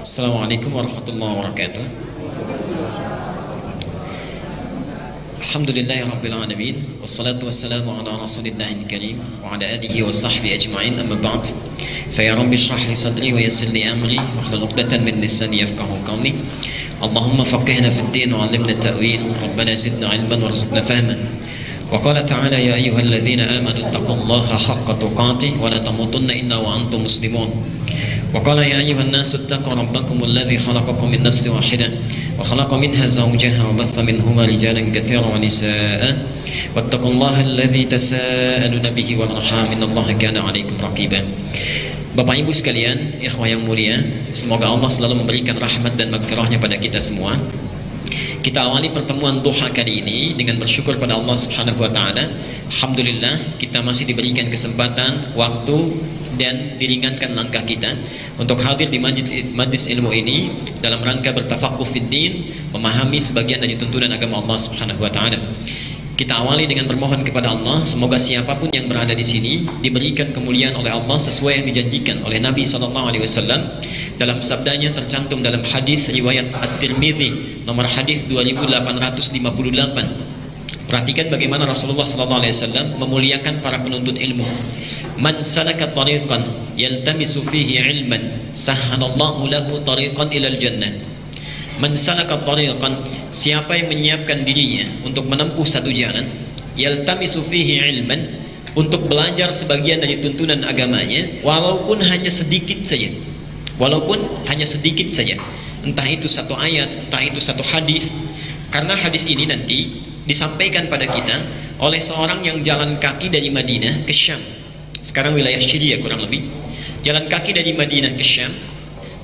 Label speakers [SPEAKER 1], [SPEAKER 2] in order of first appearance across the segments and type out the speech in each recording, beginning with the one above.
[SPEAKER 1] Assalamualaikum warahmatullahi wabarakatuh. Alhamdulillahi rabbil alamin, wassalatu wassalamu ala rasulillahil karim wa ala alihi wa sahbihi ajma'in, amma ba'd. Fa ya rabbi shrah li sadri wa yassir li amri wahlul 'uqdatan min lisani yafqahu qawli. Allahumma faqihna fid din wa 'allimna at-ta'wil. Rabbana zidna 'ilman warzuqna fahman. Wa qala ta'ala ya ayyuhalladzina amanu taqullaha haqqa tuqatih wa la tamutunna illa wa antum muslimun. وقال يا أيها الناس اتقوا ربكم الذي خلقكم من نفس واحدة وخلق منها زوجها وبث منهما رجالا كثيرا ونساء واتقوا الله الذي تساءلون به والأرحام إن الله كان عليكم رقيبا. Bapak Ibu sekalian, ikhwah yang mulia, semoga Allah selalu memberikan rahmat dan maghfirahnya pada kita semua. Kita awali pertemuan duha kali ini dengan bersyukur pada Allah Subhanahu wa taala. Alhamdulillah kita masih diberikan kesempatan, waktu dan diringankan langkah kita untuk hadir di majlis ilmu ini dalam rangka bertafaqquh fid din, memahami sebagian dari tuntunan agama Allah Subhanahu wa taala. Kita awali dengan bermohon kepada Allah, semoga siapapun yang berada di sini diberikan kemuliaan oleh Allah sesuai yang dijanjikan oleh Nabi sallallahu alaihi wasallam dalam sabdanya tercantum dalam hadis riwayat At-Tirmidzi nomor hadis 2858. Perhatikan bagaimana Rasulullah sallallahu alaihi wasallam memuliakan para penuntut ilmu. Man salaka tariqan yaltamisu fihi ilman sahhalallahu lahu tariqan ilal jannah. Man salaka tariqan, siapa yang menyiapkan dirinya untuk menempuh satu jalan, yaltamisu fihi ilman, untuk belajar sebagian dari tuntunan agamanya, walaupun hanya sedikit saja. Walaupun hanya sedikit saja. Entah itu satu ayat, entah itu satu hadis. Karena hadis ini nanti disampaikan pada kita oleh seorang yang jalan kaki dari Madinah ke Syam. Sekarang wilayah Syria kurang lebih. Jalan kaki dari Madinah ke Syam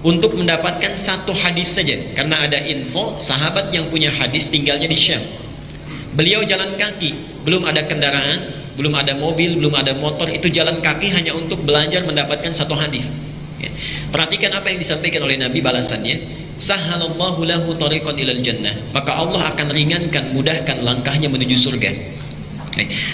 [SPEAKER 1] untuk mendapatkan satu hadis saja. Karena ada info sahabat yang punya hadis tinggalnya di Syam. Beliau jalan kaki, belum ada kendaraan, belum ada mobil, belum ada motor, itu jalan kaki hanya untuk belajar mendapatkan satu hadis. Perhatikan apa yang disampaikan oleh Nabi, balasannya, sahhalallahu lahu tariqan ilal jannah, maka Allah akan ringankan, mudahkan langkahnya menuju surga.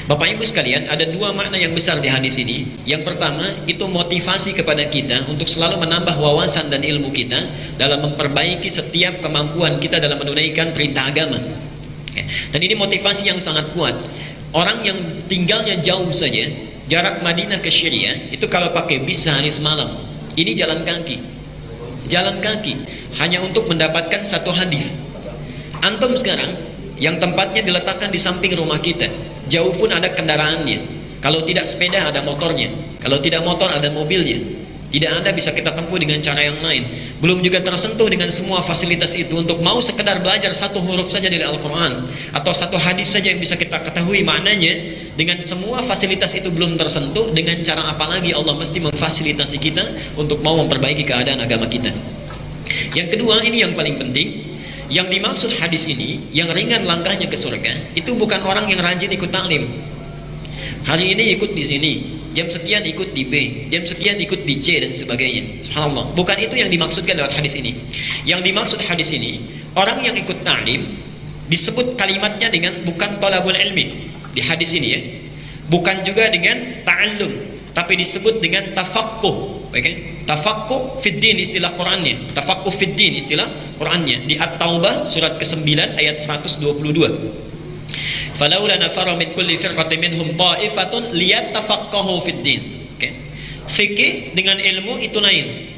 [SPEAKER 1] Bapak Ibu sekalian, ada dua makna yang besar di hadis ini. Yang pertama, itu motivasi kepada kita untuk selalu menambah wawasan dan ilmu kita dalam memperbaiki setiap kemampuan kita dalam menunaikan perintah agama. Dan ini motivasi yang sangat kuat. Orang yang tinggalnya jauh saja, jarak Madinah ke Syria, itu kalau pakai bis sehari semalam. Ini jalan kaki. Jalan kaki hanya untuk mendapatkan satu hadis. Antum sekarang yang tempatnya diletakkan di samping rumah kita, jauh pun ada kendaraannya. Kalau tidak sepeda ada motornya, kalau tidak motor ada mobilnya. Tidak ada bisa kita tempuh dengan cara yang lain. Belum juga tersentuh dengan semua fasilitas itu untuk mau sekedar belajar satu huruf saja dari Al-Quran atau satu hadis saja yang bisa kita ketahui maknanya. Dengan semua fasilitas itu belum tersentuh, dengan cara apa lagi Allah mesti memfasilitasi kita untuk mau memperbaiki keadaan agama kita. Yang kedua, ini yang paling penting. Yang dimaksud hadis ini, yang ringan langkahnya ke surga, itu bukan orang yang rajin ikut taklim. Hari ini ikut di sini, jam sekian ikut di B, jam sekian ikut di C dan sebagainya. Subhanallah. Bukan itu yang dimaksudkan lewat hadis ini. Yang dimaksud hadis ini, orang yang ikut taklim disebut kalimatnya dengan bukan talabul ilmi di hadis ini ya. Bukan juga dengan ta'allum, tapi disebut dengan tafaqquh. Okay? Tafaqquh fid din istilah Qur'annya. Tafaqquh fid din istilah Qur'annya di At-Taubah surat ke-9 ayat 122. Falaula nafara min kulli firqatin minhum ta'ifatun liyattafaqahu fid din. Okay. Fikih dengan ilmu itu lain.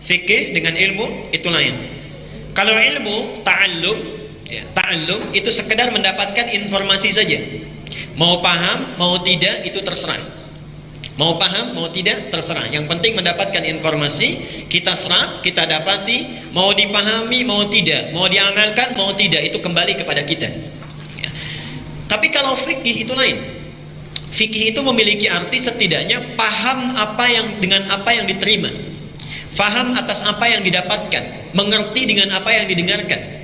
[SPEAKER 1] Fikih dengan ilmu itu lain. Kalau ilmu ta'allum, ya, ta'allum itu sekedar mendapatkan informasi saja. Mau paham, mau tidak itu terserah. Mau paham, mau tidak terserah. Yang penting mendapatkan informasi, kita serap, kita dapati, mau dipahami, mau tidak, mau diamalkan, mau tidak, itu kembali kepada kita. Tapi kalau fikih itu lain. Fikih itu memiliki arti setidaknya paham apa yang dengan apa yang diterima, faham atas apa yang didapatkan, mengerti dengan apa yang didengarkan.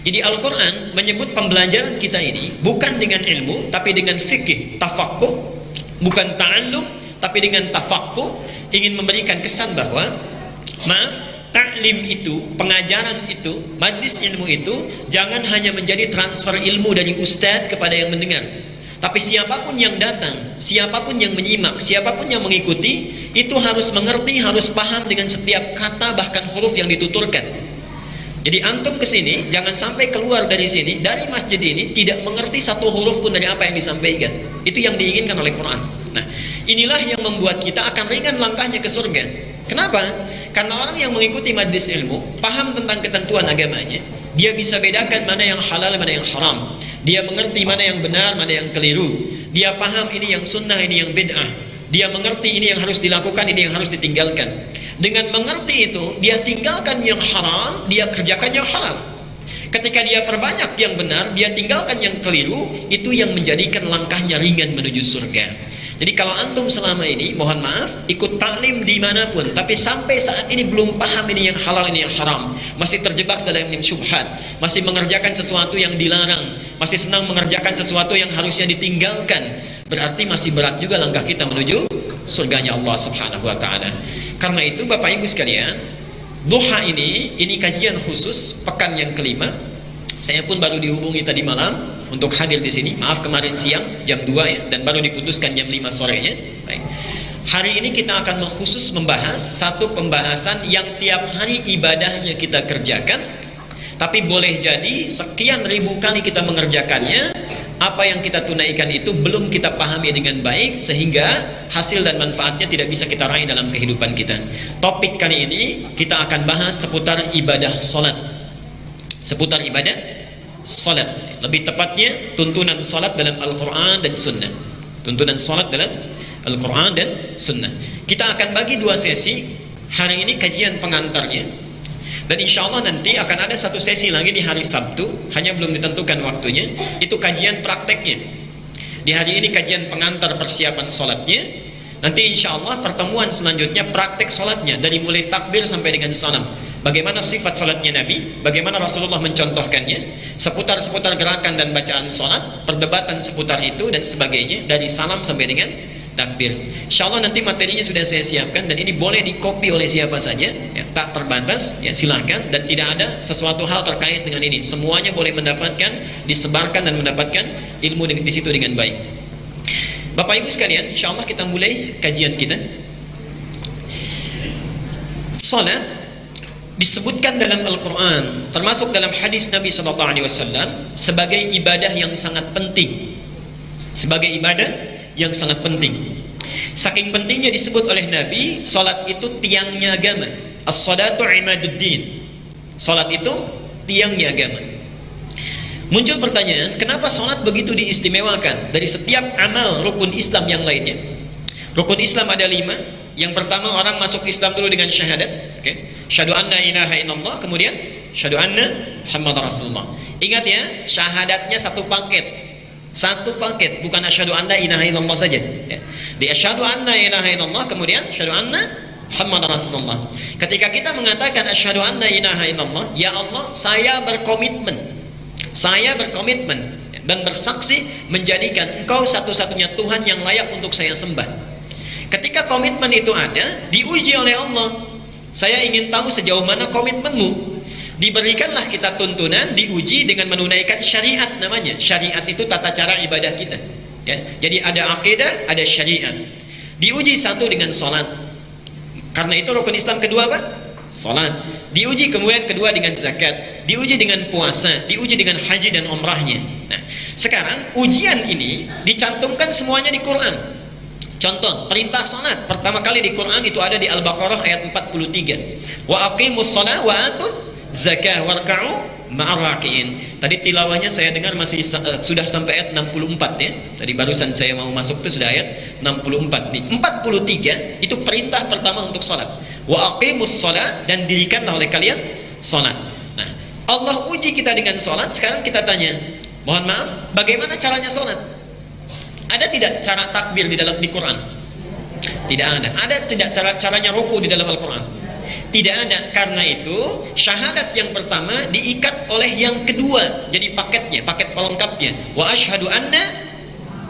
[SPEAKER 1] Jadi Al-Quran menyebut pembelajaran kita ini bukan dengan ilmu, tapi dengan fikih, tafaqquh, bukan ta'allum, tapi dengan tafaqquh, ingin memberikan kesan bahwa taklim itu, pengajaran itu, majlis ilmu itu jangan hanya menjadi transfer ilmu dari ustadz kepada yang mendengar, Tapi siapapun yang datang, siapapun yang menyimak, siapapun yang mengikuti, itu harus mengerti, harus paham dengan setiap kata bahkan huruf yang dituturkan. Jadi antum kesini, jangan sampai keluar dari sini, dari masjid ini tidak mengerti satu huruf pun dari apa yang disampaikan. Itu yang diinginkan oleh Quran. Nah, inilah yang membuat kita akan ringan langkahnya ke surga. Kenapa? Karena orang yang mengikuti majlis ilmu, paham tentang ketentuan agamanya, dia bisa bedakan mana yang halal, mana yang haram. Dia mengerti mana yang benar, mana yang keliru. Dia paham ini yang sunnah, ini yang bid'ah. Dia mengerti ini yang harus dilakukan, ini yang harus ditinggalkan. Dengan mengerti itu, dia tinggalkan yang haram, dia kerjakan yang halal. Ketika dia perbanyak yang benar, dia tinggalkan yang keliru, itu yang menjadikan langkahnya ringan menuju surga. Jadi kalau antum selama ini, mohon maaf, ikut taklim dimanapun, tapi sampai saat ini belum paham ini yang halal, ini yang haram, masih terjebak dalam yang syubhat, masih mengerjakan sesuatu yang dilarang, masih senang mengerjakan sesuatu yang harusnya ditinggalkan, berarti masih berat juga langkah kita menuju surganya Allah Subhanahu wa Ta'ala. Karena itu Bapak Ibu sekalian, duha ini kajian khusus pekan yang kelima. Saya pun baru dihubungi tadi malam untuk hadir di sini. Maaf kemarin siang jam 2 ya, dan baru diputuskan jam 5 sorenya. Baik. Hari ini kita akan khusus membahas satu pembahasan yang tiap hari ibadahnya kita kerjakan, tapi boleh jadi sekian ribu kali kita mengerjakannya, apa yang kita tunaikan itu belum kita pahami dengan baik, sehingga hasil dan manfaatnya tidak bisa kita raih dalam kehidupan kita. Topik kali ini kita akan bahas seputar ibadah salat. Seputar ibadah salat, lebih tepatnya tuntunan salat dalam Al-Quran dan Sunnah. Tuntunan salat dalam Al-Quran dan Sunnah. Kita akan bagi dua sesi. Hari ini kajian pengantarnya, dan insya Allah nanti akan ada satu sesi lagi di hari Sabtu, hanya belum ditentukan waktunya. Itu kajian prakteknya. Di hari ini kajian pengantar persiapan salatnya. Nanti insya Allah pertemuan selanjutnya praktek salatnya, dari mulai takbir sampai dengan salam. Bagaimana sifat salatnya Nabi, bagaimana Rasulullah mencontohkannya, seputar gerakan dan bacaan salat, perdebatan seputar itu dan sebagainya, dari salam sampai dengan takbir. Insyaallah nanti materinya sudah saya siapkan, dan ini boleh dikopi oleh siapa saja, ya, tak terbatas, ya silahkan, dan tidak ada sesuatu hal terkait dengan ini. Semuanya boleh mendapatkan, disebarkan dan mendapatkan ilmu di situ dengan baik. Bapak Ibu sekalian, insyaallah kita mulai kajian kita. Salat disebutkan dalam Al-Quran, termasuk dalam hadis Nabi SAW, sebagai ibadah yang sangat penting. Sebagai ibadah yang sangat penting. Saking pentingnya disebut oleh Nabi, salat itu tiangnya agama. As-salatu imaduddin. Salat itu tiangnya agama. Muncul pertanyaan, kenapa salat begitu diistimewakan dari setiap amal rukun Islam yang lainnya? Rukun Islam ada 5. Yang pertama, orang masuk Islam dulu dengan syahadat, syahadu anna ilaha illallah, kemudian syahadu anna Muhammadar Rasulullah. Ingat ya, syahadatnya satu paket, bukan asyhadu anna ilaha illallah saja, ya. Di asyhadu anna ilaha illallah, kemudian syahadu anna Muhammadar Rasulullah. Ketika kita mengatakan asyhadu anna ilaha illallah, ya Allah, saya berkomitmen dan bersaksi menjadikan Engkau satu-satunya Tuhan yang layak untuk saya sembah. Ketika komitmen itu ada, diuji oleh Allah. Saya ingin tahu sejauh mana komitmenmu. Diberikanlah kita tuntunan, diuji dengan menunaikan syariat namanya. Syariat itu tata cara ibadah kita, ya. Jadi ada akidah, ada syariat. Diuji satu dengan salat. Karena itu rukun Islam kedua apa? Salat. Diuji kemudian kedua dengan zakat. Diuji dengan puasa, diuji dengan haji dan umrahnya. Nah, sekarang ujian ini dicantumkan semuanya di Quran. Contoh, perintah salat pertama kali di Quran itu ada di Al-Baqarah ayat 43. Wa aqimus shalah wa atuz zakah warka'u ma'ar raki'in. Tadi tilawahnya saya dengar masih sudah sampai ayat 64 ya. Tadi barusan saya mau masuk itu sudah ayat 64. Di 43 itu perintah pertama untuk salat. Wa aqimus shalah, dan dirikanlah oleh kalian salat. Nah, Allah uji kita dengan salat. Sekarang kita tanya, mohon maaf, bagaimana caranya salat? Ada tidak cara takbir di Quran? Tidak ada. Ada tidak caranya ruku di dalam Al-Quran? Tidak ada. Karena itu syahadat yang pertama diikat oleh yang kedua, jadi paketnya, paket pelengkapnya. Wa asyhadu anna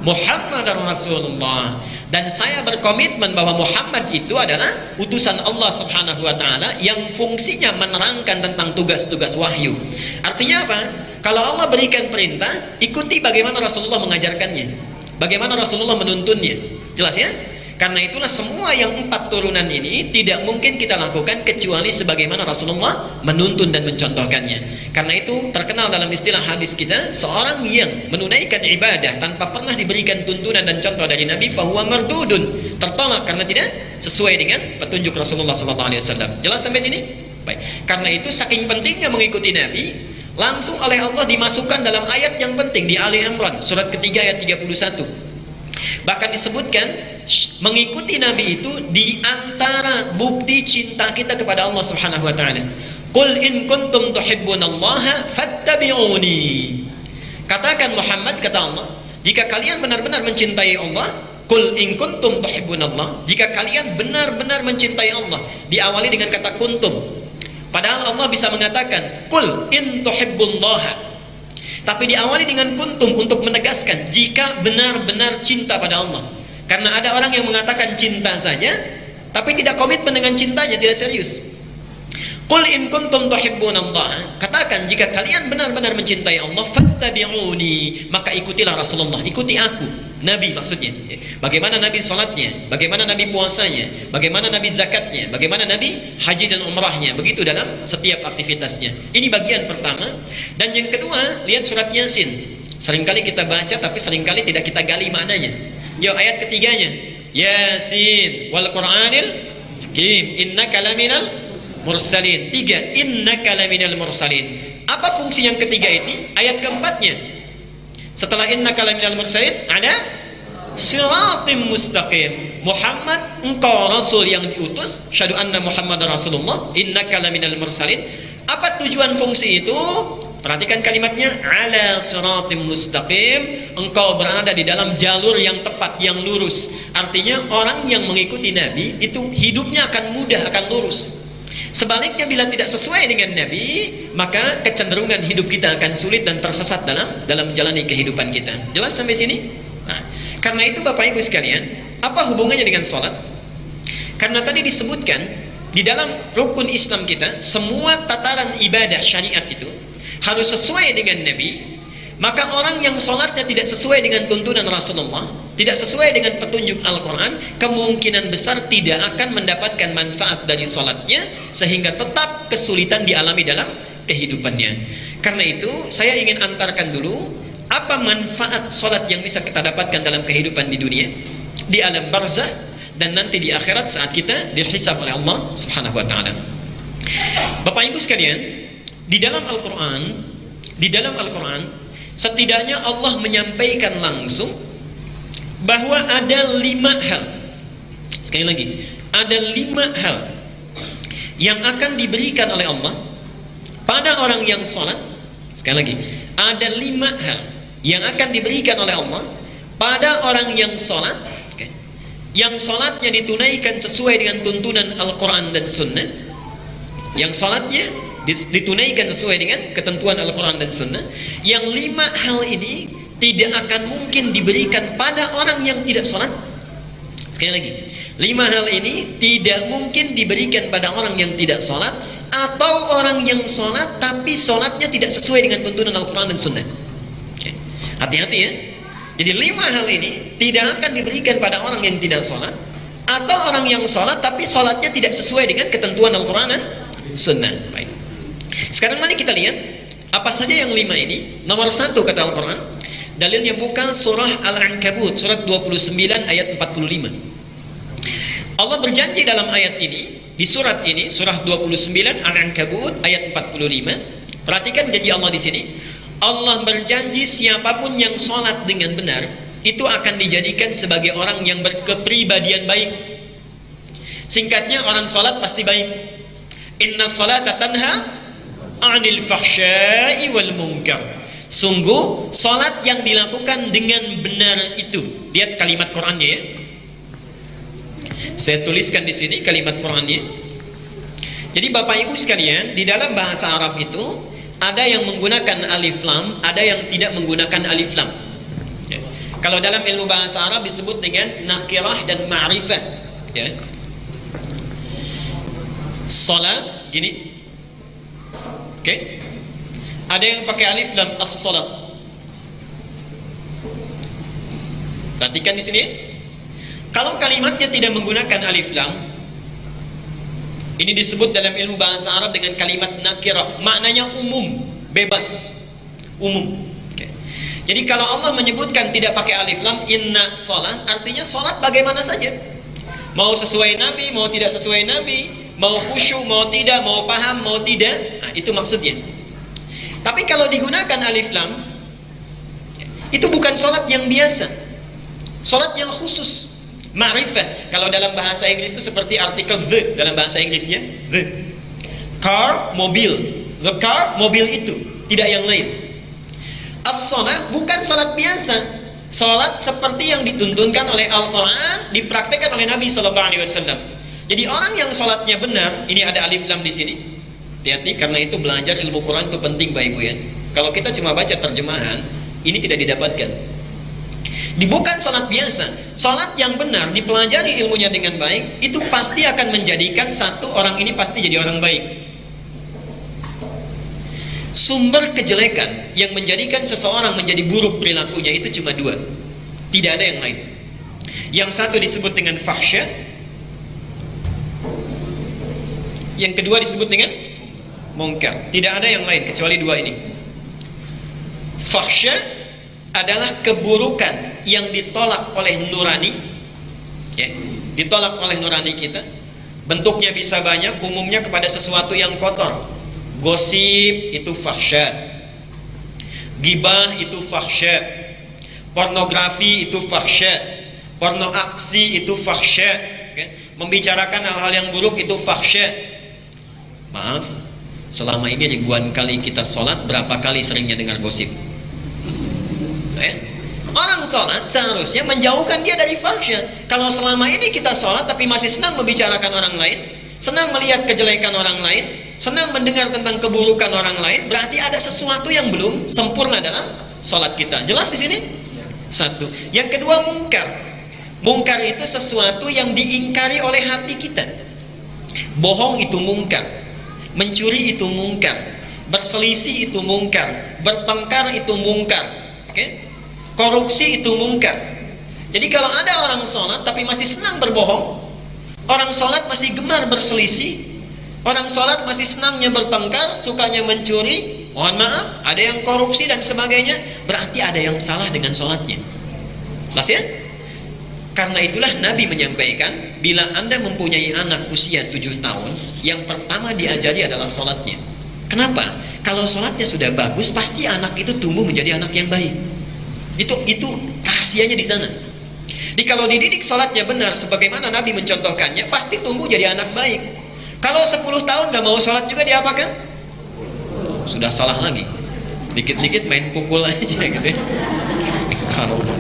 [SPEAKER 1] Muhammadar Rasulullah, dan saya berkomitmen bahwa Muhammad itu adalah utusan Allah Subhanahu wa Ta'ala yang fungsinya menerangkan tentang tugas-tugas wahyu. Artinya apa? Kalau Allah berikan perintah, ikuti bagaimana Rasulullah mengajarkannya. Bagaimana Rasulullah menuntunnya? Jelas ya? Karena itulah semua yang 4 turunan ini tidak mungkin kita lakukan kecuali sebagaimana Rasulullah menuntun dan mencontohkannya. Karena itu terkenal dalam istilah hadis kita, seorang yang menunaikan ibadah tanpa pernah diberikan tuntunan dan contoh dari Nabi, fahuwa mardudun, tertolak karena tidak sesuai dengan petunjuk Rasulullah SAW. Jelas sampai sini? Baik. Karena itu saking pentingnya mengikuti Nabi, langsung oleh Allah dimasukkan dalam ayat yang penting di Ali Imran surat ketiga ayat 31. Bahkan disebutkan mengikuti Nabi itu di antara bukti cinta kita kepada Allah Subhanahu wa taala. Qul in kuntum tuhibbunallaha fattabi'uni. Katakan Muhammad, kata Allah, jika kalian benar-benar mencintai Allah, qul in kuntum tuhibbunallah, jika kalian benar-benar mencintai Allah. Diawali dengan kata kuntum. Padahal Allah bisa mengatakan qul in tuhibbullaha. Tapi diawali dengan kuntum untuk menegaskan jika benar-benar cinta pada Allah. Karena ada orang yang mengatakan cinta saja tapi tidak komitmen dengan cintanya, tidak serius. Qul in kuntum tuhibbunallah, katakan jika kalian benar-benar mencintai Allah, fattabi'uni, maka ikutilah Rasulullah, ikuti aku, Nabi maksudnya. Bagaimana Nabi salatnya, bagaimana Nabi puasanya, bagaimana Nabi zakatnya, bagaimana Nabi haji dan umrahnya, begitu dalam setiap aktivitasnya. Ini bagian pertama. Dan yang kedua, lihat surat Yasin. Seringkali kita baca tapi seringkali tidak kita gali maknanya. Yuk ayat ketiganya, Yasin wal Qur'anil Hakim, innaka laminal mursalin. 3, innaka laminal mursalin. Apa fungsi yang ketiga ini? Ayat keempatnya, setelah innaka laminal mursalin ada siratim mustaqim. Muhammad, engkau rasul yang diutus, syahadu anna Muhammad Rasulullah, innaka laminal mursalin. Apa tujuan fungsi itu? Perhatikan kalimatnya, ala siratim mustaqim, engkau berada di dalam jalur yang tepat, yang lurus. Artinya orang yang mengikuti Nabi itu hidupnya akan mudah, akan lurus. Sebaliknya bila tidak sesuai dengan Nabi, maka kecenderungan hidup kita akan sulit dan tersesat dalam menjalani kehidupan kita. Jelas sampai sini? Nah, karena itu Bapak Ibu sekalian, apa hubungannya dengan sholat? Karena tadi disebutkan di dalam rukun Islam kita, semua tataran ibadah syariat itu harus sesuai dengan Nabi. Maka orang yang sholatnya tidak sesuai dengan tuntunan Rasulullah, tidak sesuai dengan petunjuk Al-Quran, kemungkinan besar tidak akan mendapatkan manfaat dari sholatnya, sehingga tetap kesulitan dialami dalam kehidupannya. Karena itu saya ingin antarkan dulu apa manfaat sholat yang bisa kita dapatkan dalam kehidupan di dunia, di alam barzah, dan nanti di akhirat saat kita dihisab oleh Allah Subhanahu wa taala. Bapak Ibu sekalian, di dalam Al-Quran setidaknya Allah menyampaikan langsung bahwa ada 5 hal. Sekali lagi, ada 5 hal yang akan diberikan oleh Allah pada orang yang sholat. Sekali lagi, ada 5 hal yang akan diberikan oleh Allah pada orang yang sholat, yang sholatnya ditunaikan sesuai dengan tuntunan Al-Quran dan Sunnah, yang sholatnya ditunaikan sesuai dengan ketentuan Al-Quran dan Sunnah. Yang 5 hal ini tidak akan mungkin diberikan pada orang yang tidak sholat. Sekali lagi, 5 hal ini tidak mungkin diberikan pada orang yang tidak sholat, atau orang yang sholat tapi sholatnya tidak sesuai dengan tuntunan Al-Quran dan Sunnah. Hati-hati ya. Jadi 5 hal ini tidak akan diberikan pada orang yang tidak sholat, atau orang yang sholat tapi sholatnya tidak sesuai dengan ketentuan Al-Quran dan Sunnah. Baik. Sekarang mari kita lihat apa saja yang 5 ini. Nomor 1 kata Al-Quran, dalilnya buka surah Al-Ankabut surat 29 ayat 45. Allah berjanji dalam ayat ini, di surat ini, surah 29 Al-Ankabut ayat 45. Perhatikan janji Allah di sini. Allah berjanji siapapun yang sholat dengan benar itu akan dijadikan sebagai orang yang berkepribadian baik. Singkatnya, orang sholat pasti baik. Inna sholata tanha 'anil fahsya'i wal munkar. Sungguh salat yang dilakukan dengan benar itu. Lihat kalimat Qur'annya ya. Saya tuliskan di sini kalimat Qur'annya. Jadi Bapak Ibu sekalian, di dalam bahasa Arab itu ada yang menggunakan alif lam, ada yang tidak menggunakan alif lam. Ya. Kalau dalam ilmu bahasa Arab disebut dengan nakirah dan ma'rifah. Ya. Salat gini. Oke. Ada yang pakai alif lam, as-salat. Perhatikan di sini. Kalau kalimatnya tidak menggunakan alif lam, ini disebut dalam ilmu bahasa Arab dengan kalimat nakirah. Maknanya umum, bebas, umum. Oke. Jadi kalau Allah menyebutkan tidak pakai alif lam, inna sholat, artinya sholat bagaimana saja. Mau sesuai Nabi, mau tidak sesuai Nabi, mau khusyuk, mau tidak, mau paham, mau tidak. Nah, itu maksudnya. Tapi kalau digunakan alif lam, itu bukan sholat yang biasa, sholat yang khusus. Ma'rifah, kalau dalam bahasa Inggris itu seperti artikel the dalam bahasa Inggrisnya, the car, mobil, the car, mobil itu, tidak yang lain. As-sholah bukan sholat biasa, sholat seperti yang dituntunkan oleh Al-Quran, dipraktekkan oleh Nabi SAW. Jadi orang yang sholatnya benar, ini ada alif lam di sini. Hati-hati, karena itu belajar ilmu Quran itu penting Pak Ibu ya. Kalau kita cuma baca terjemahan, ini tidak didapatkan. Bukan sholat biasa, sholat yang benar, dipelajari ilmunya dengan baik, itu pasti akan menjadikan satu orang ini pasti jadi orang baik. Sumber kejelekan yang menjadikan seseorang menjadi buruk perilakunya itu cuma dua, tidak ada yang lain. Yang satu disebut dengan fahsya, yang kedua disebut dengan mungkar. Tidak ada yang lain kecuali dua ini. Fahsya adalah keburukan yang ditolak oleh nurani, ya, ditolak oleh nurani kita. Bentuknya bisa banyak, umumnya kepada sesuatu yang kotor. Gosip itu fahsya, gibah itu fahsya, pornografi itu fahsya, porno aksi itu fahsya, ya. Membicarakan hal-hal yang buruk itu fahsya. Maaf, selama ini ribuan kali kita sholat, berapa kali seringnya dengar gosip? Orang sholat seharusnya menjauhkan dia dari fahsya. Kalau selama ini kita sholat tapi masih senang membicarakan orang lain, senang melihat kejelekan orang lain, senang mendengar tentang keburukan orang lain, berarti ada sesuatu yang belum sempurna dalam sholat kita. Jelas di sini? Satu. Yang kedua, mungkar. Mungkar itu sesuatu yang diingkari oleh hati kita. Bohong itu mungkar, mencuri itu mungkar, berselisih itu mungkar, bertengkar itu mungkar. Oke? Korupsi itu mungkar. Jadi kalau ada orang sholat tapi masih senang berbohong, orang sholat masih gemar berselisih, orang sholat masih senangnya bertengkar, sukanya mencuri, mohon maaf, ada yang korupsi dan sebagainya, berarti ada yang salah dengan sholatnya. Jelas ya? Karena itulah Nabi menyampaikan, bila Anda mempunyai anak usia 7 tahun, yang pertama diajari adalah sholatnya. Kenapa? Kalau sholatnya sudah bagus, pasti anak itu tumbuh menjadi anak yang baik. Itu rahasianya di sana. Jadi kalau dididik sholatnya benar sebagaimana Nabi mencontohkannya, pasti tumbuh jadi anak baik. Kalau 10 tahun gak mau sholat juga diapakan? Sudah salah lagi. Dikit-dikit main pukul aja gitu ya. Subhanallah.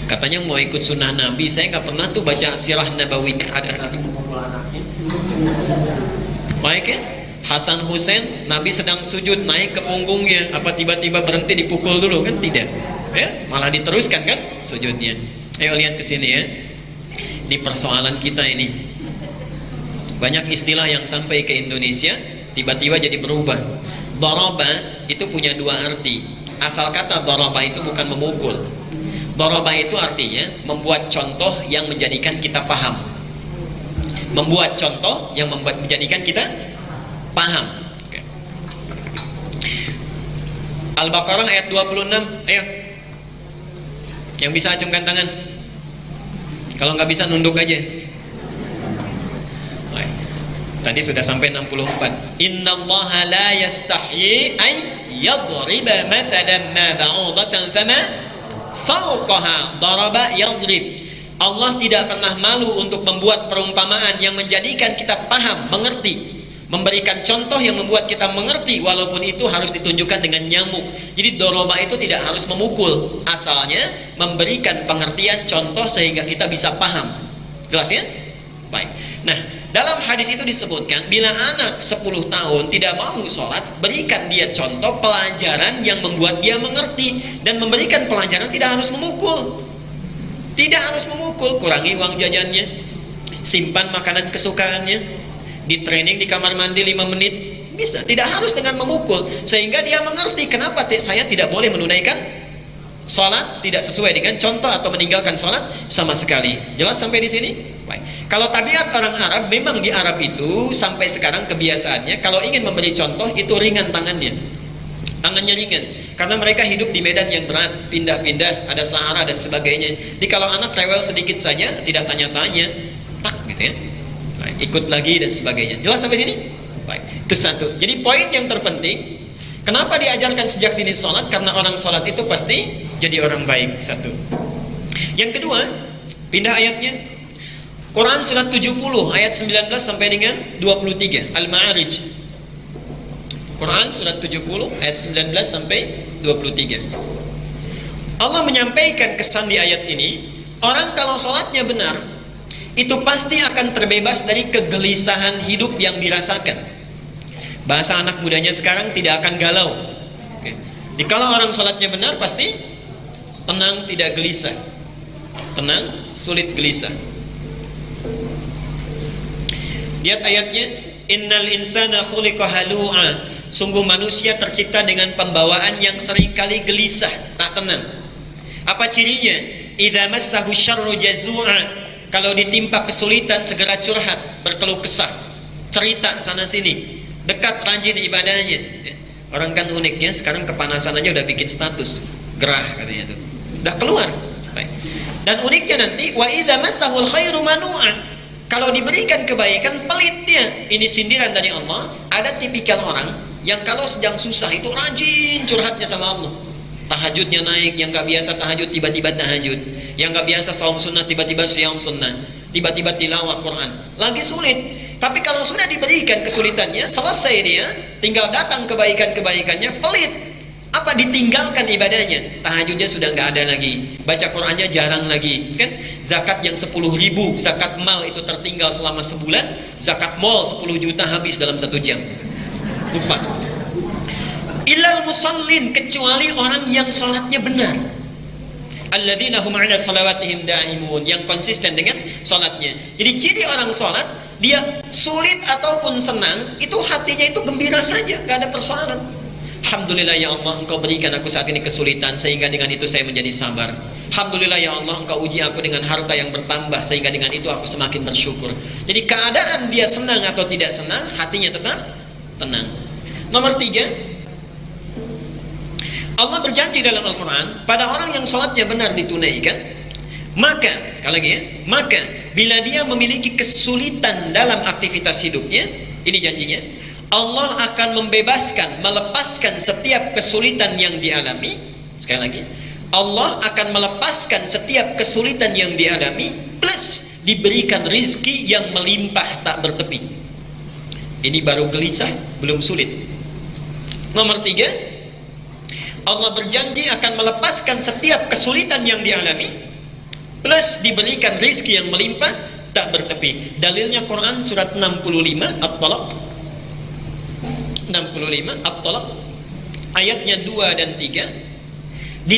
[SPEAKER 1] Katanya mau ikut sunnah Nabi, saya gak pernah tuh baca sirah Nabawi ada Nabi memukul anaknya. Baik ya? Hasan Hussein, Nabi sedang sujud, naik ke punggungnya, apa tiba-tiba berhenti dipukul dulu? Kan tidak, ya, malah diteruskan kan sujudnya. Ayo lihat ke sini ya. Di persoalan kita ini banyak istilah yang sampai ke Indonesia tiba-tiba jadi berubah. Daraba itu punya dua arti. Asal kata daraba itu bukan memukul. Daraba itu artinya membuat contoh yang menjadikan kita paham. Membuat contoh yang menjadikan kita paham. Okay. Al-Baqarah ayat 26. Ayo, yang bisa acungkan tangan. Kalau nggak bisa nunduk aja. Baik. Tadi sudah sampai 64. Innallaha la yastahyi ay yadriba matalan ma ba'udatan fama fawqaha daraba yadrib. Allah tidak pernah malu untuk membuat perumpamaan yang menjadikan kita paham, mengerti, memberikan contoh yang membuat kita mengerti, walaupun itu harus ditunjukkan dengan nyamuk. Jadi doroba itu tidak harus memukul, asalnya memberikan pengertian contoh sehingga kita bisa paham. Jelas ya? Baik. Nah, dalam hadis itu disebutkan bila anak 10 tahun tidak mau sholat, berikan dia contoh pelajaran yang membuat dia mengerti. Dan memberikan pelajaran tidak harus memukul. Tidak harus memukul. Kurangi uang jajannya, simpan makanan kesukaannya, di training di kamar mandi 5 menit, bisa. Tidak harus dengan memukul, sehingga dia mengerti kenapa saya tidak boleh menunaikan Salat tidak sesuai dengan contoh atau meninggalkan salat sama sekali. Jelas sampai di sini? Baik. Kalau tabiat orang Arab, memang di Arab itu sampai sekarang kebiasaannya kalau ingin memberi contoh itu ringan tangannya. Tangannya ringan karena mereka hidup di medan yang berat, pindah-pindah, ada Sahara dan sebagainya. Jadi kalau anak rewel sedikit saja tidak tanya-tanya, tak gitu ya. Baik, ikut lagi dan sebagainya. Jelas sampai sini? Baik. Itu satu. Jadi poin yang terpenting, kenapa diajarkan sejak dini sholat? Karena orang sholat itu pasti jadi orang baik. Satu. Yang kedua, pindah ayatnya. Quran surat 70 ayat 19 sampai dengan 23, Al-Ma'arij. Quran surat 70 ayat 19 sampai 23. Allah menyampaikan kesan di ayat ini, orang kalau sholatnya benar, itu pasti akan terbebas dari kegelisahan hidup yang dirasakan. Bahasa anak mudanya sekarang tidak akan galau. Oke. Jadi kalau orang sholatnya benar pasti tenang, tidak gelisah. Tenang, sulit gelisah. Lihat ayatnya, innal insana khuliqa halu'a. Sungguh manusia tercipta dengan pembawaan yang seringkali gelisah, tak tenang. Apa cirinya? Idza massahu syarru jazu'a. Kalau ditimpa kesulitan segera curhat, berkeluh kesah, cerita sana sini. Dekat, rajin ibadahnya. Orang kan uniknya sekarang kepanasan aja udah bikin status gerah katanya tuh, udah keluar. Baik. Dan uniknya nanti wa idza massahul khairu manu'a. Kalau diberikan kebaikan pelitnya. Ini sindiran dari Allah. Ada tipikal orang yang kalau sedang susah itu rajin curhatnya sama Allah. Tahajudnya naik, yang gak biasa tahajud tiba-tiba tahajud, yang gak biasa saum sunnah tiba-tiba siyam sunnah, tiba-tiba tilawah Quran. Lagi sulit. Tapi kalau sudah diberikan kesulitannya, selesai dia, tinggal datang kebaikan-kebaikannya, pelit. Apa? Ditinggalkan ibadahnya. Tahajudnya sudah nggak ada lagi, baca Qurannya jarang lagi, kan? Zakat yang 10.000, zakat mal itu tertinggal selama sebulan, zakat mall 10 juta habis dalam 1 jam. Lupa. Illal musallin, kecuali orang yang sholatnya benar. Alladzina hum 'ala salawatihim da'imun, yang konsisten dengan sholatnya. Jadi ciri orang sholat, dia sulit ataupun senang, itu hatinya itu gembira saja, gak ada persoalan. Alhamdulillah ya Allah, Engkau berikan aku saat ini kesulitan, sehingga dengan itu saya menjadi sabar. Alhamdulillah ya Allah, Engkau uji aku dengan harta yang bertambah, sehingga dengan itu aku semakin bersyukur. Jadi keadaan dia senang atau tidak senang, hatinya tetap tenang. Nomor 3, Allah berjanji dalam Al-Quran, pada orang yang sholatnya benar ditunaikan, maka, sekali lagi ya, maka bila dia memiliki kesulitan dalam aktivitas hidupnya, ini janjinya, Allah akan membebaskan, melepaskan setiap kesulitan yang dialami. Sekali lagi, Allah akan melepaskan setiap kesulitan yang dialami, plus diberikan rizki yang melimpah tak bertepi. Ini baru gelisah, belum sulit. Nomor 3, Allah berjanji akan melepaskan setiap kesulitan yang dialami, plus diberikan rizki yang melimpah tak bertepi. Dalilnya Quran surat 65 At-Talaq, 65 At-Talaq ayatnya 2 dan 3.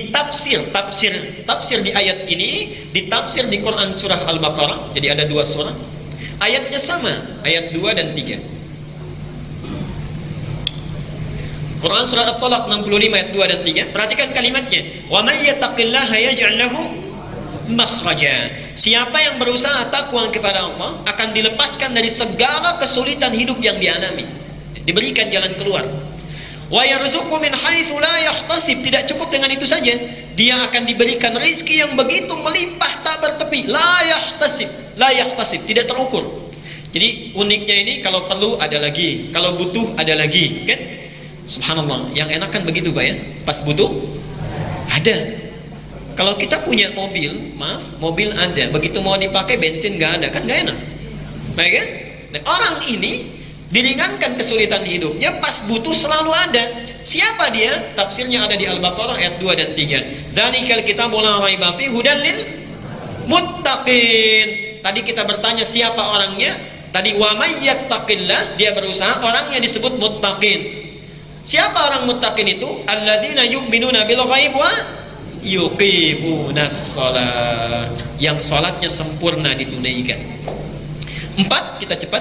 [SPEAKER 1] Tafsir di ayat ini ditafsir di Quran surah Al-Baqarah. Jadi ada 2 surah, ayatnya sama, ayat 2 dan 3. Quran surah At-Talaq 65 ayat 2 dan 3. Perhatikan kalimatnya. Wa may yattaqillaha yaj'al lahu makhraja. Siapa yang berusaha takwa kepada Allah akan dilepaskan dari segala kesulitan hidup yang dialami, diberikan jalan keluar. Wa yarzuqhu min haitsu la yahtasib. Tidak cukup dengan itu saja, dia akan diberikan rezeki yang begitu melimpah tak bertepi. La yahtasib, tidak terukur. Jadi uniknya ini, kalau perlu ada lagi, kalau butuh ada lagi, kan? Subhanallah, yang enak kan begitu Pak ya, pas butuh ada. Kalau kita punya mobil, mobil ada, begitu mau dipakai bensin nggak ada, kan nggak enak, baik kan? Nah, orang ini diringankan kesulitan hidupnya, pas butuh selalu ada. Siapa dia? Tafsirnya ada di Al-Baqarah ayat 2 dan 3. Dzalikal kitabul la raiba fihi hudal lil muttaqin. Tadi kita bertanya siapa orangnya? Tadi wa may yattaqillah, dia berusaha, orangnya disebut muttaqin. Siapa orang muttaqin itu? Alladzina yu'minuna bil ghaib wa yuqimunas shalah, yang salatnya sempurna ditunaikan. 4, kita cepat.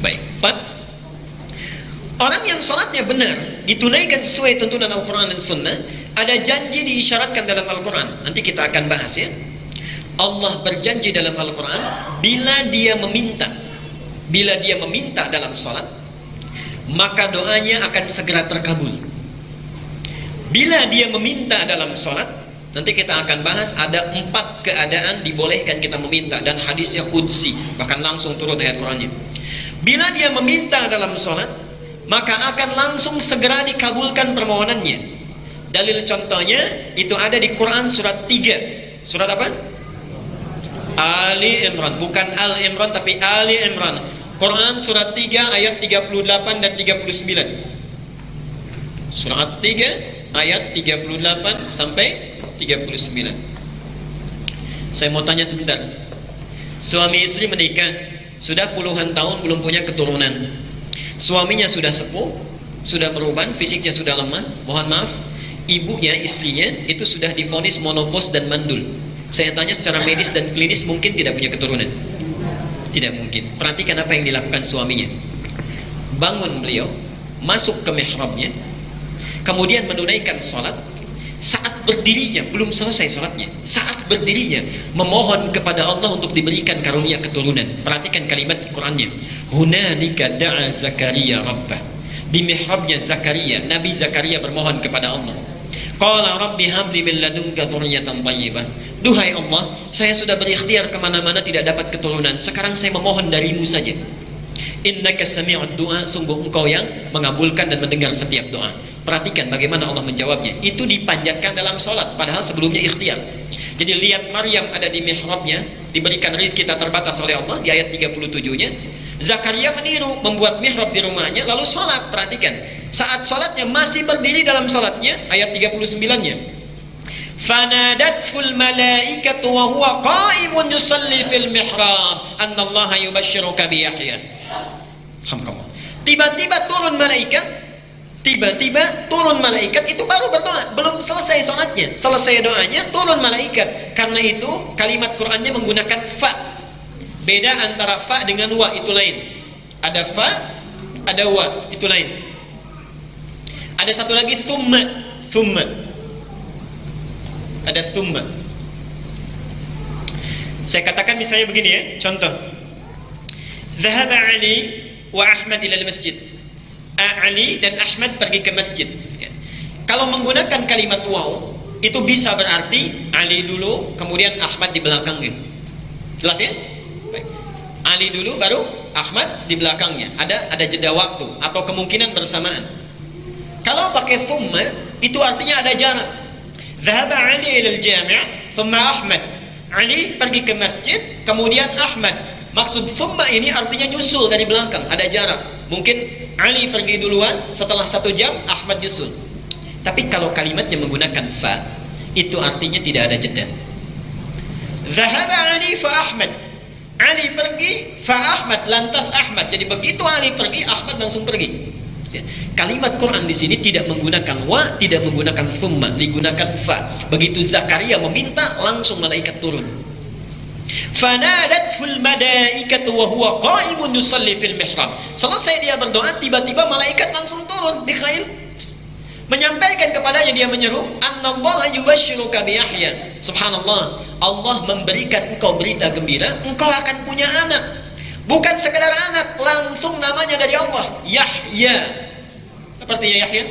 [SPEAKER 1] Baik, 4. Orang yang sholatnya benar, ditunaikan sesuai tuntunan Al-Quran dan Sunnah, ada janji diisyaratkan dalam Al-Quran. Nanti kita akan bahas ya. Allah berjanji dalam Al-Quran, bila dia meminta dalam sholat, maka doanya akan segera terkabul. Bila dia meminta dalam sholat, nanti kita akan bahas ada 4 keadaan dibolehkan kita meminta, dan hadisnya qudsi, bahkan langsung turun ayat Qurannya. Bila dia meminta dalam sholat, maka akan langsung segera dikabulkan permohonannya. Dalil contohnya itu ada di Quran surat 3. Surat apa? Ali Imran, bukan Al Imran tapi Ali Imran. Quran surat 3 ayat 38 dan 39. Surat 3 ayat 38 sampai 39. Saya mau tanya sebentar. Suami istri menikah, sudah puluhan tahun belum punya keturunan. Suaminya sudah sepuh, sudah beruban, fisiknya sudah lemah. Mohon maaf, ibunya, istrinya itu sudah divonis monofos dan mandul. Saya tanya secara medis dan klinis, mungkin tidak punya keturunan? Tidak mungkin. Perhatikan apa yang dilakukan suaminya. Bangun beliau, masuk ke mihrabnya, kemudian menunaikan sholat. Saat berdirinya, belum selesai sholatnya, saat berdirinya memohon kepada Allah untuk diberikan karunia keturunan. Perhatikan kalimat Qurannya. Hunalika da'a Zakaria rabbah. Di mihrabnya Zakaria, Nabi Zakaria bermohon kepada Allah. Qala rabbi habli min ladunka dzurriyyatan thayyibah. Duhai Allah, saya sudah berikhtiar kemana-mana tidak dapat keturunan. Sekarang saya memohon darimu saja. Innaka sami'ud du'a, sungguh engkau yang mengabulkan dan mendengar setiap doa. Perhatikan bagaimana Allah menjawabnya. Itu dipanjatkan dalam sholat, padahal sebelumnya ikhtiar. Jadi lihat Maryam ada di mihrabnya, diberikan rezeki tak terbatas oleh Allah di ayat 37-nya. Zakaria meniru, membuat mihrab di rumahnya, lalu sholat. Perhatikan, saat sholatnya masih berdiri dalam sholatnya, ayat 39-nya. Fanadatul malaikatu wa huwa qa'imun yusalli fil mihrab annallaha yubashshiruka bi Yahya. Alhamdulillah. Tiba-tiba turun malaikat, itu baru berdoa, belum selesai sholatnya. Selesai doanya, turun malaikat. Karena itu kalimat Qur'annya menggunakan fa. Beda antara fa dengan wa, itu lain. Ada fa, ada wa, itu lain. Ada satu lagi thumma. Ada thumma. Saya katakan misalnya begini ya, contoh. Dhahaba Ali wa Ahmad ila masjid. Ali dan Ahmad pergi ke masjid. Kalau menggunakan kalimat waw, itu bisa berarti Ali dulu, kemudian Ahmad di belakangnya. Jelas ya? Baik. Ali dulu, baru Ahmad di belakangnya. Ada jeda waktu atau kemungkinan bersamaan. Kalau pakai thumma, itu artinya ada jarak. Dhahaba Ali ila al-jami', thumma Ahmad. Ali pergi ke masjid, kemudian Ahmad. Maksud thumma ini artinya nyusul dari belakang, ada jarak. Mungkin Ali pergi duluan, setelah 1 jam Ahmad nyusul. Tapi kalau kalimatnya menggunakan fa, itu artinya tidak ada jeda. Dhahaba Ali fa Ahmad. Ali pergi, fa Ahmad, lantas Ahmad. Jadi begitu Ali pergi, Ahmad langsung pergi. Kalimat Quran di sini tidak menggunakan wa, tidak menggunakan thumma, digunakan fa. Begitu Zakaria meminta, langsung malaikat turun. Fanadatul malaikatu wa huwa qa'imun yusalli fil mihrab. Selesai dia berdoa, tiba-tiba malaikat langsung turun, Mikhail, menyampaikan kepadanya, dia menyeru, annallaha yubashshiruka bi Yahya. Subhanallah, Allah memberikan engkau berita gembira, engkau akan punya anak. Bukan sekedar anak, langsung namanya dari Allah, Yahya. Apa artinya Yahya?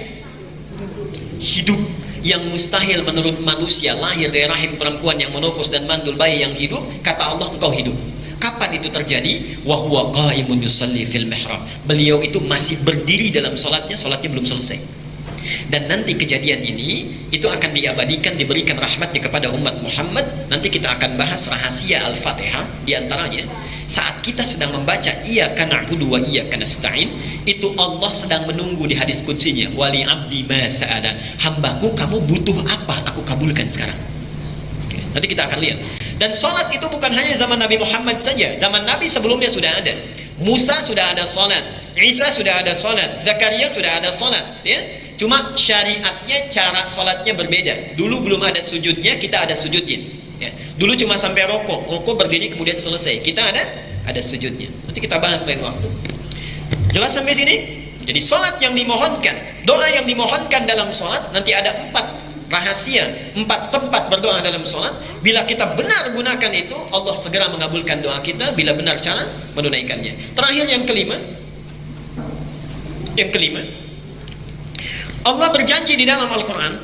[SPEAKER 1] Hidup. Yang mustahil menurut manusia, lahir dari rahim perempuan yang monofos dan mandul, bayi yang hidup, kata Allah engkau hidup. Kapan itu terjadi? Wa huwa qa'imun yusalli fil mihrab. Beliau itu masih berdiri dalam salatnya belum selesai. Dan nanti kejadian ini itu akan diabadikan, diberikan rahmatnya kepada umat Muhammad. Nanti kita akan bahas rahasia Al-Fatihah. Di antaranya, saat kita sedang membaca iyyaka na'budu wa iyyaka nasta'in, itu Allah sedang menunggu di hadis qudsinya, wali abdi ma sa'ala. Hambaku, kamu butuh apa? Aku kabulkan sekarang. Nanti kita akan lihat. Dan salat itu bukan hanya zaman Nabi Muhammad saja. Zaman Nabi sebelumnya sudah ada. Musa sudah ada salat, Isa sudah ada salat, Zakaria sudah ada salat, ya. Cuma syariatnya, cara salatnya berbeda. Dulu belum ada sujudnya, kita ada sujudnya. Ya. Dulu cuma sampai rokok berdiri kemudian selesai. Kita ada sujudnya. Nanti kita bahas lain waktu. Jelas sampai sini? Jadi sholat yang dimohonkan, doa yang dimohonkan dalam sholat, nanti ada 4 rahasia, 4 tempat berdoa dalam sholat. Bila kita benar gunakan itu, Allah segera mengabulkan doa kita bila benar cara menunaikannya. Terakhir yang kelima, Allah berjanji di dalam Al-Quran,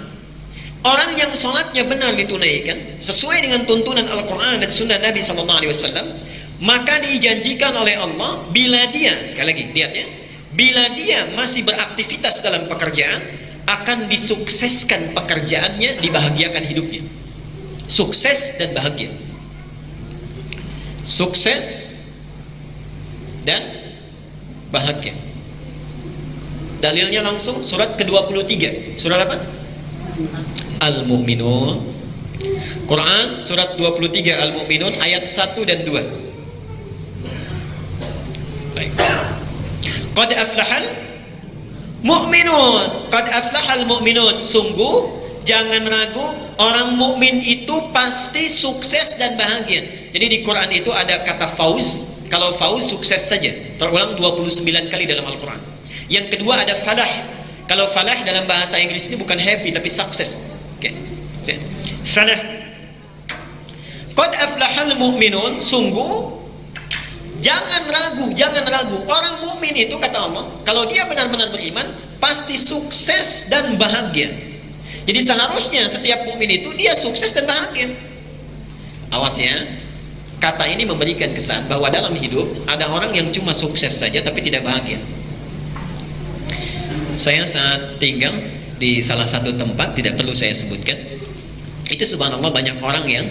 [SPEAKER 1] orang yang sholatnya benar ditunaikan sesuai dengan tuntunan Al-Quran dan Sunnah Nabi SAW, maka dijanjikan oleh Allah, bila dia, sekali lagi lihat ya, bila dia masih beraktivitas dalam pekerjaan, akan disukseskan pekerjaannya, dibahagiakan hidupnya. Sukses dan bahagia. Sukses dan bahagia. Dalilnya langsung surat ke-23. Surat apa? Al-Mu'minun. Quran surat 23 Al-Mu'minun ayat 1 dan 2. Baik. Qad aflahal mu'minun. Qad aflahal mu'minun. Sungguh jangan ragu, orang mukmin itu pasti sukses dan bahagia. Jadi di Quran itu ada kata fauz. Kalau fauz sukses saja, terulang 29 kali dalam Al-Quran. Yang kedua ada falah. Kalau falah dalam bahasa Inggris ini bukan happy tapi sukses. Oke. Falah. Qad aflahal mu'minun. Sungguh jangan ragu, jangan ragu. Orang mukmin itu kata Allah, kalau dia benar-benar beriman, pasti sukses dan bahagia. Jadi seharusnya setiap mukmin itu dia sukses dan bahagia. Awas ya, kata ini memberikan kesan bahwa dalam hidup ada orang yang cuma sukses saja tapi tidak bahagia. Saya saat tinggal di salah satu tempat, tidak perlu saya sebutkan, itu subhanallah banyak orang yang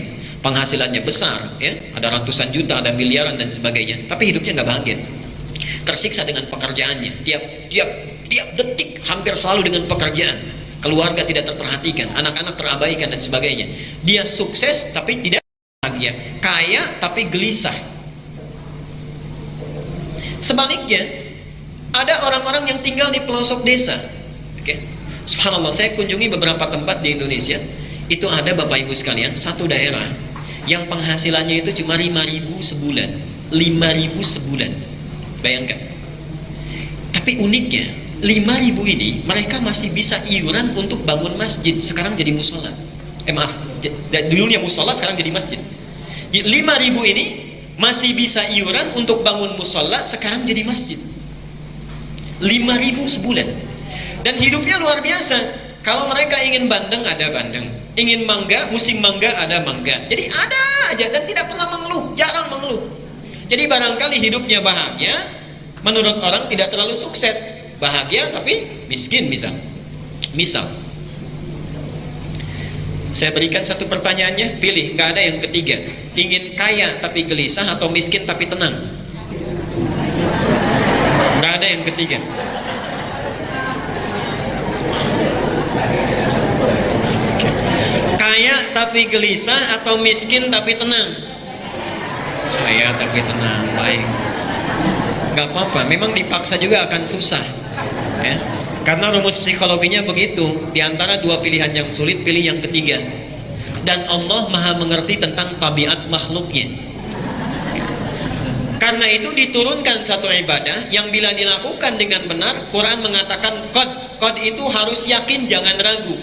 [SPEAKER 1] penghasilannya besar, ya, ada ratusan juta, ada miliaran dan sebagainya, tapi hidupnya nggak bahagia, tersiksa dengan pekerjaannya, tiap detik hampir selalu dengan pekerjaan, keluarga tidak terperhatikan, anak-anak terabaikan dan sebagainya. Dia sukses tapi tidak bahagia, kaya tapi gelisah. Sebaliknya ada orang-orang yang tinggal di pelosok desa. Oke. Subhanallah, saya kunjungi beberapa tempat di Indonesia. Itu ada Bapak Ibu sekalian, satu daerah yang penghasilannya itu cuma 5.000 sebulan. 5.000 sebulan. Bayangkan. Tapi uniknya, 5.000 ini mereka masih bisa iuran untuk bangun masjid. Sekarang jadi musola. Maaf, dulunya musola, sekarang jadi masjid. 5.000 ini masih bisa iuran untuk bangun musola, sekarang jadi masjid. 5.000 sebulan. Dan hidupnya luar biasa. Kalau mereka ingin bandeng, ada bandeng. Ingin mangga, musim mangga, ada mangga. Jadi ada aja dan tidak pernah mengeluh, jarang mengeluh. Jadi barangkali hidupnya bahagia, menurut orang tidak terlalu sukses. Bahagia tapi miskin misal. Saya berikan satu pertanyaannya, pilih, nggak ada yang ketiga. Ingin kaya tapi gelisah atau miskin tapi tenang? Nggak ada yang ketiga. Kaya tapi gelisah atau miskin tapi tenang? Kaya tapi tenang, baik. Gak apa-apa, memang dipaksa juga akan susah, ya. Karena rumus psikologinya begitu. Di antara dua pilihan yang sulit, pilih yang ketiga. Dan Allah maha mengerti tentang tabiat makhluknya. Karena itu diturunkan satu ibadah yang bila dilakukan dengan benar, Quran mengatakan qad itu harus yakin, jangan ragu.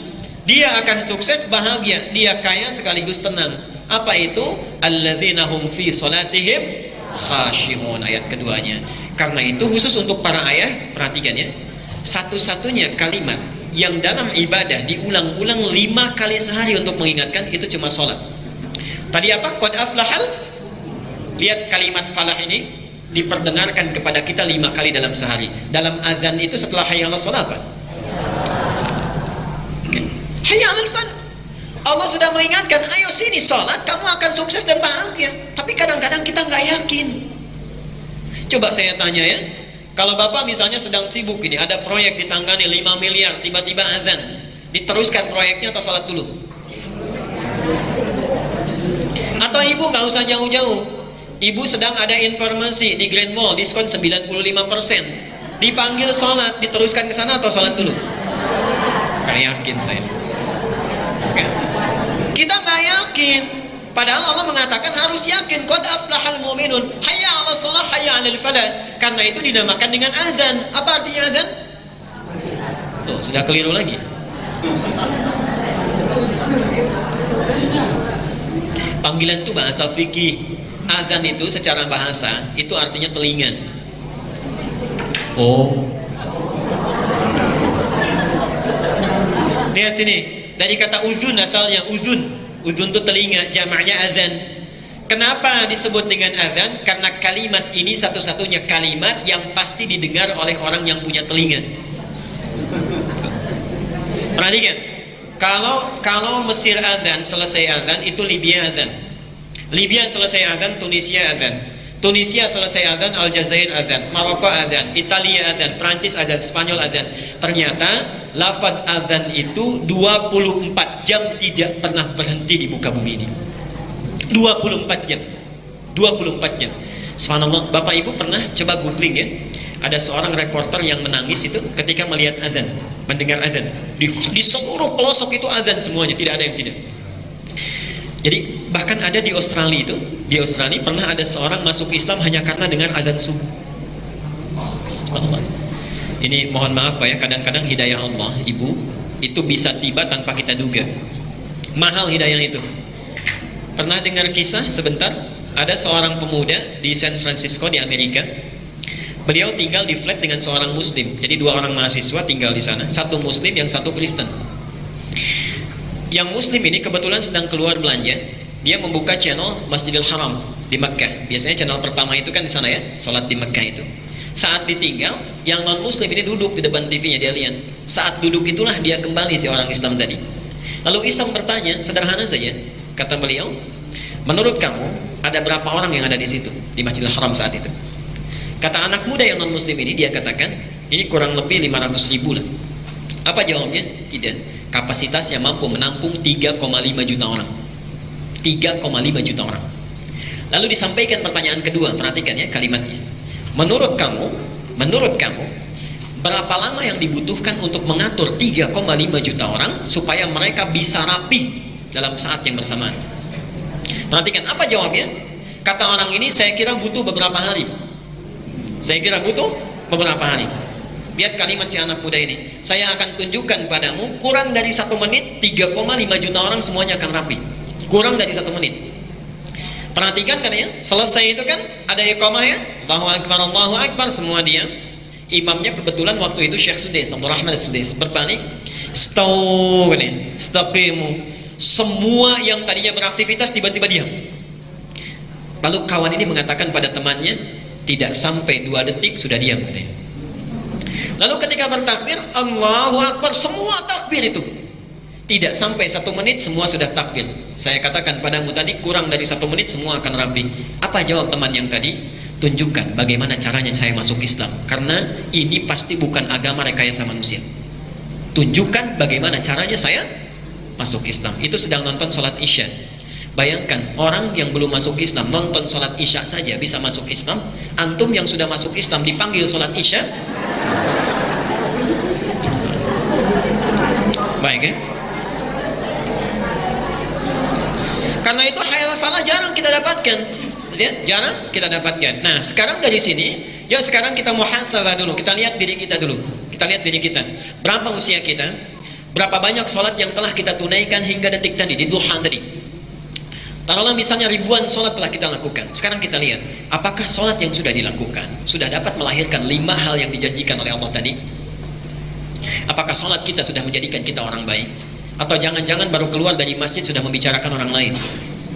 [SPEAKER 1] Dia akan sukses, bahagia, dia kaya sekaligus tenang. Apa itu? Alladzina hum fi salatihim khashi'un, ayat keduanya. Karena itu khusus untuk para ayah, perhatikan ya. Satu-satunya kalimat yang dalam ibadah diulang-ulang 5 kali sehari untuk mengingatkan, itu cuma sholat. Tadi apa? Qad aflahal. Lihat kalimat falah ini diperdengarkan kepada kita 5 kali dalam sehari. Dalam azan itu setelah hayya 'alas shalah apa? Hayya 'alal falah. Allah sudah mengingatkan, ayo sini sholat, kamu akan sukses dan bahagia. Tapi kadang-kadang kita nggak yakin. Coba saya tanya ya, kalau Bapak misalnya sedang sibuk ini, ada proyek ditangani 5 miliar, tiba-tiba azan, diteruskan proyeknya atau sholat dulu? Atau Ibu nggak usah jauh-jauh, Ibu sedang ada informasi di Grand Mall diskon 95%, dipanggil sholat, diteruskan ke sana atau sholat dulu? Nggak yakin saya. Kita nggak yakin. Padahal Allah mengatakan harus yakin. Qad aflahal mu'minun. Hayya 'alas 'alas shalah, hayya 'alal falah. Karena itu dinamakan dengan azan. Apa artinya azan? Tuh, sudah keliru lagi. Panggilan itu bahasa fikih. Azan itu secara bahasa itu artinya telinga. Oh. Lihat sini, dari kata uzun asalnya, uzun. Uzun itu telinga, jamaknya azan. Kenapa disebut dengan azan? Karena kalimat ini satu-satunya kalimat yang pasti didengar oleh orang yang punya telinga. Perhatikan, kalau Mesir azan, selesai azan, itu Libya azan. Libya selesai azan, Tunisia azan. Tunisia selesai azan, Aljazair azan. Maroko azan, Italia azan, Prancis azan, Spanyol azan. Ternyata lafaz azan itu 24 jam tidak pernah berhenti di muka bumi ini. 24 jam. 24 jam. Subhanallah, Bapak Ibu pernah coba googling ya. Ada seorang reporter yang menangis itu ketika melihat azan, mendengar azan. Di seluruh pelosok itu azan semuanya, tidak ada yang tidak. Jadi bahkan ada di Australia itu, di Australia pernah ada seorang masuk Islam hanya karena dengar azan subuh. Ini mohon maaf Pak ya, kadang-kadang hidayah Allah, Ibu, itu bisa tiba tanpa kita duga. Mahal hidayah itu. Pernah dengar kisah sebentar, ada seorang pemuda di San Francisco di Amerika. Beliau tinggal di flat dengan seorang muslim. Jadi dua orang mahasiswa tinggal di sana, satu muslim yang satu Kristen. Yang muslim ini kebetulan sedang keluar belanja. Dia membuka channel Masjidil Haram di Mekkah. Biasanya channel pertama itu kan di sana ya, sholat di Mekkah itu. Saat ditinggal, yang non muslim ini duduk di depan TV-nya, dia lihat. Saat duduk itulah dia kembali si orang Islam tadi. Lalu Islam bertanya, sederhana saja, kata beliau, menurut kamu ada berapa orang yang ada di situ di Masjidil Haram saat itu? Kata anak muda yang non muslim ini, dia katakan, ini kurang lebih 500.000 lah. Apa jawabnya? Tidak. Kapasitasnya mampu menampung 3,5 juta orang. 3,5 juta orang. Lalu disampaikan pertanyaan kedua, perhatikan ya kalimatnya. Menurut kamu, berapa lama yang dibutuhkan untuk mengatur 3,5 juta orang supaya mereka bisa rapih dalam saat yang bersamaan? Perhatikan apa jawabnya. Kata orang ini, saya kira butuh beberapa hari. Saya kira butuh beberapa hari. Lihat kalimat si anak muda ini. Saya akan tunjukkan padamu, kurang dari 1 menit 3,5 juta orang semuanya akan rapi. Kurang dari 1 menit. Perhatikan kan ya, selesai itu kan ada iqamah ya, Allahu Akbar, semua diam. Imamnya kebetulan waktu itu Syekh Sudais, Abdul Rahman Sudais, berbalik, staw ini, staqimu. Semua yang tadinya beraktivitas tiba-tiba diam. Lalu kawan ini mengatakan pada temannya, tidak sampai 2 detik sudah diam katanya. Lalu ketika bertakbir, Allahu Akbar, semua takbir itu. Tidak sampai 1 menit semua sudah takbir. Saya katakan padamu tadi kurang dari 1 menit semua akan rapi. Apa jawab teman yang tadi? Tunjukkan bagaimana caranya saya masuk Islam. Karena ini pasti bukan agama rekayasa manusia. Tunjukkan bagaimana caranya saya masuk Islam. Itu sedang nonton sholat Isya. Bayangkan orang yang belum masuk Islam nonton sholat Isya saja bisa masuk Islam. Antum yang sudah masuk Islam dipanggil sholat Isya. Baik ya. Karena itu hayal falah jarang kita dapatkan, ya? Jarang kita dapatkan. Nah, sekarang dari sini, ya sekarang kita muhasabah dulu. Kita lihat diri kita dulu. Kita lihat diri kita. Berapa usia kita? Berapa banyak sholat yang telah kita tunaikan hingga detik tadi di duha tadi? Taruhlah misalnya ribuan sholat telah kita lakukan. Sekarang kita lihat, apakah sholat yang sudah dilakukan sudah dapat melahirkan 5 hal yang dijanjikan oleh Allah tadi? Apakah sholat kita sudah menjadikan kita orang baik? Atau jangan-jangan baru keluar dari masjid sudah membicarakan orang lain?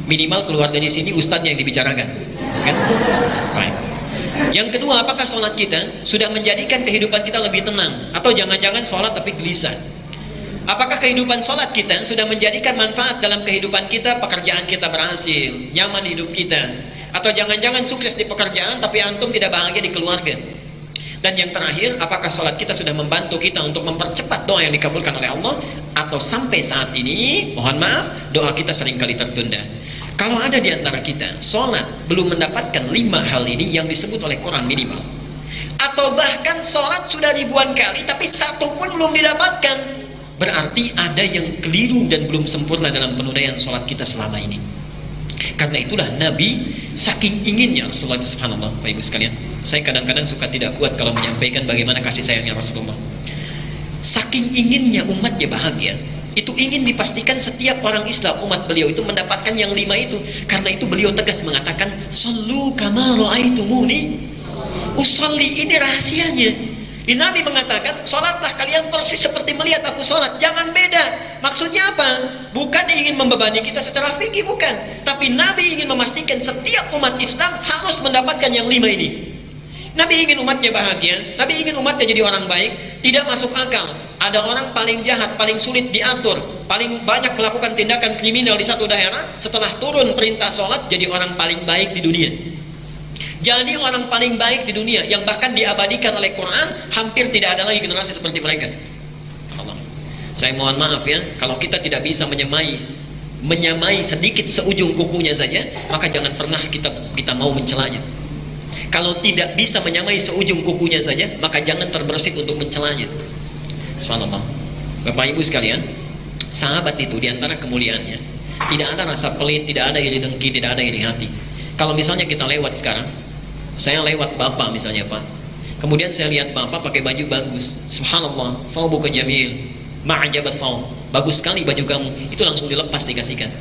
[SPEAKER 1] Minimal keluar dari sini ustadznya yang dibicarakan, kan? Baik. Yang kedua, apakah sholat kita sudah menjadikan kehidupan kita lebih tenang? Atau jangan-jangan sholat tapi gelisah? Apakah kehidupan sholat kita sudah menjadikan manfaat dalam kehidupan kita, pekerjaan kita berhasil, nyaman hidup kita? Atau jangan-jangan sukses di pekerjaan tapi antum tidak bahagia di keluarga? Dan yang terakhir, apakah sholat kita sudah membantu kita untuk mempercepat doa yang dikabulkan oleh Allah? Atau sampai saat ini, mohon maaf, doa kita seringkali tertunda. Kalau ada di antara kita, sholat belum mendapatkan 5 hal ini yang disebut oleh Quran minimal. Atau bahkan sholat sudah ribuan kali, tapi 1 pun belum didapatkan. Berarti ada yang keliru dan belum sempurna dalam penunaian sholat kita selama ini. Karena itulah Nabi saking inginnya Rasulullah itu, subhanallah Bapak Ibu sekalian, saya kadang-kadang suka tidak kuat kalau menyampaikan bagaimana kasih sayangnya Rasulullah. Saking inginnya umatnya bahagia, itu ingin dipastikan setiap orang Islam umat beliau itu mendapatkan yang 5 itu. Karena itu beliau tegas mengatakan, "Shallu kama ra'aitumuni usolli." Ini rahasianya. Nabi mengatakan, "Salatlah kalian persis seperti melihat aku salat, jangan beda." Maksudnya apa? Bukan ingin membebani kita secara fikih, bukan. Tapi Nabi ingin memastikan setiap umat Islam harus mendapatkan yang 5 ini. Nabi ingin umatnya bahagia, Nabi ingin umatnya jadi orang baik. Tidak masuk akal ada orang paling jahat, paling sulit diatur, paling banyak melakukan tindakan kriminal di satu daerah, setelah turun perintah sholat jadi orang paling baik di dunia. Jadi orang paling baik di dunia, yang bahkan diabadikan oleh Quran, hampir tidak ada lagi generasi seperti mereka. Allah. Saya mohon maaf ya, kalau kita tidak bisa menyamai sedikit seujung kukunya saja, maka jangan pernah kita mau mencelanya. Kalau tidak bisa menyamai seujung kukunya saja, maka jangan terbersit untuk mencelanya. Subhanallah. Bapak Ibu sekalian, sahabat itu diantara kemuliaannya, tidak ada rasa pelit, tidak ada iri dengki, tidak ada iri hati. Kalau misalnya kita lewat sekarang, saya lewat Bapak misalnya Pak, kemudian saya lihat Bapak pakai baju bagus, subhanallah, thawbuka jamil, ma'jabat thawb, bagus sekali baju kamu, itu langsung dilepas dikasihkan.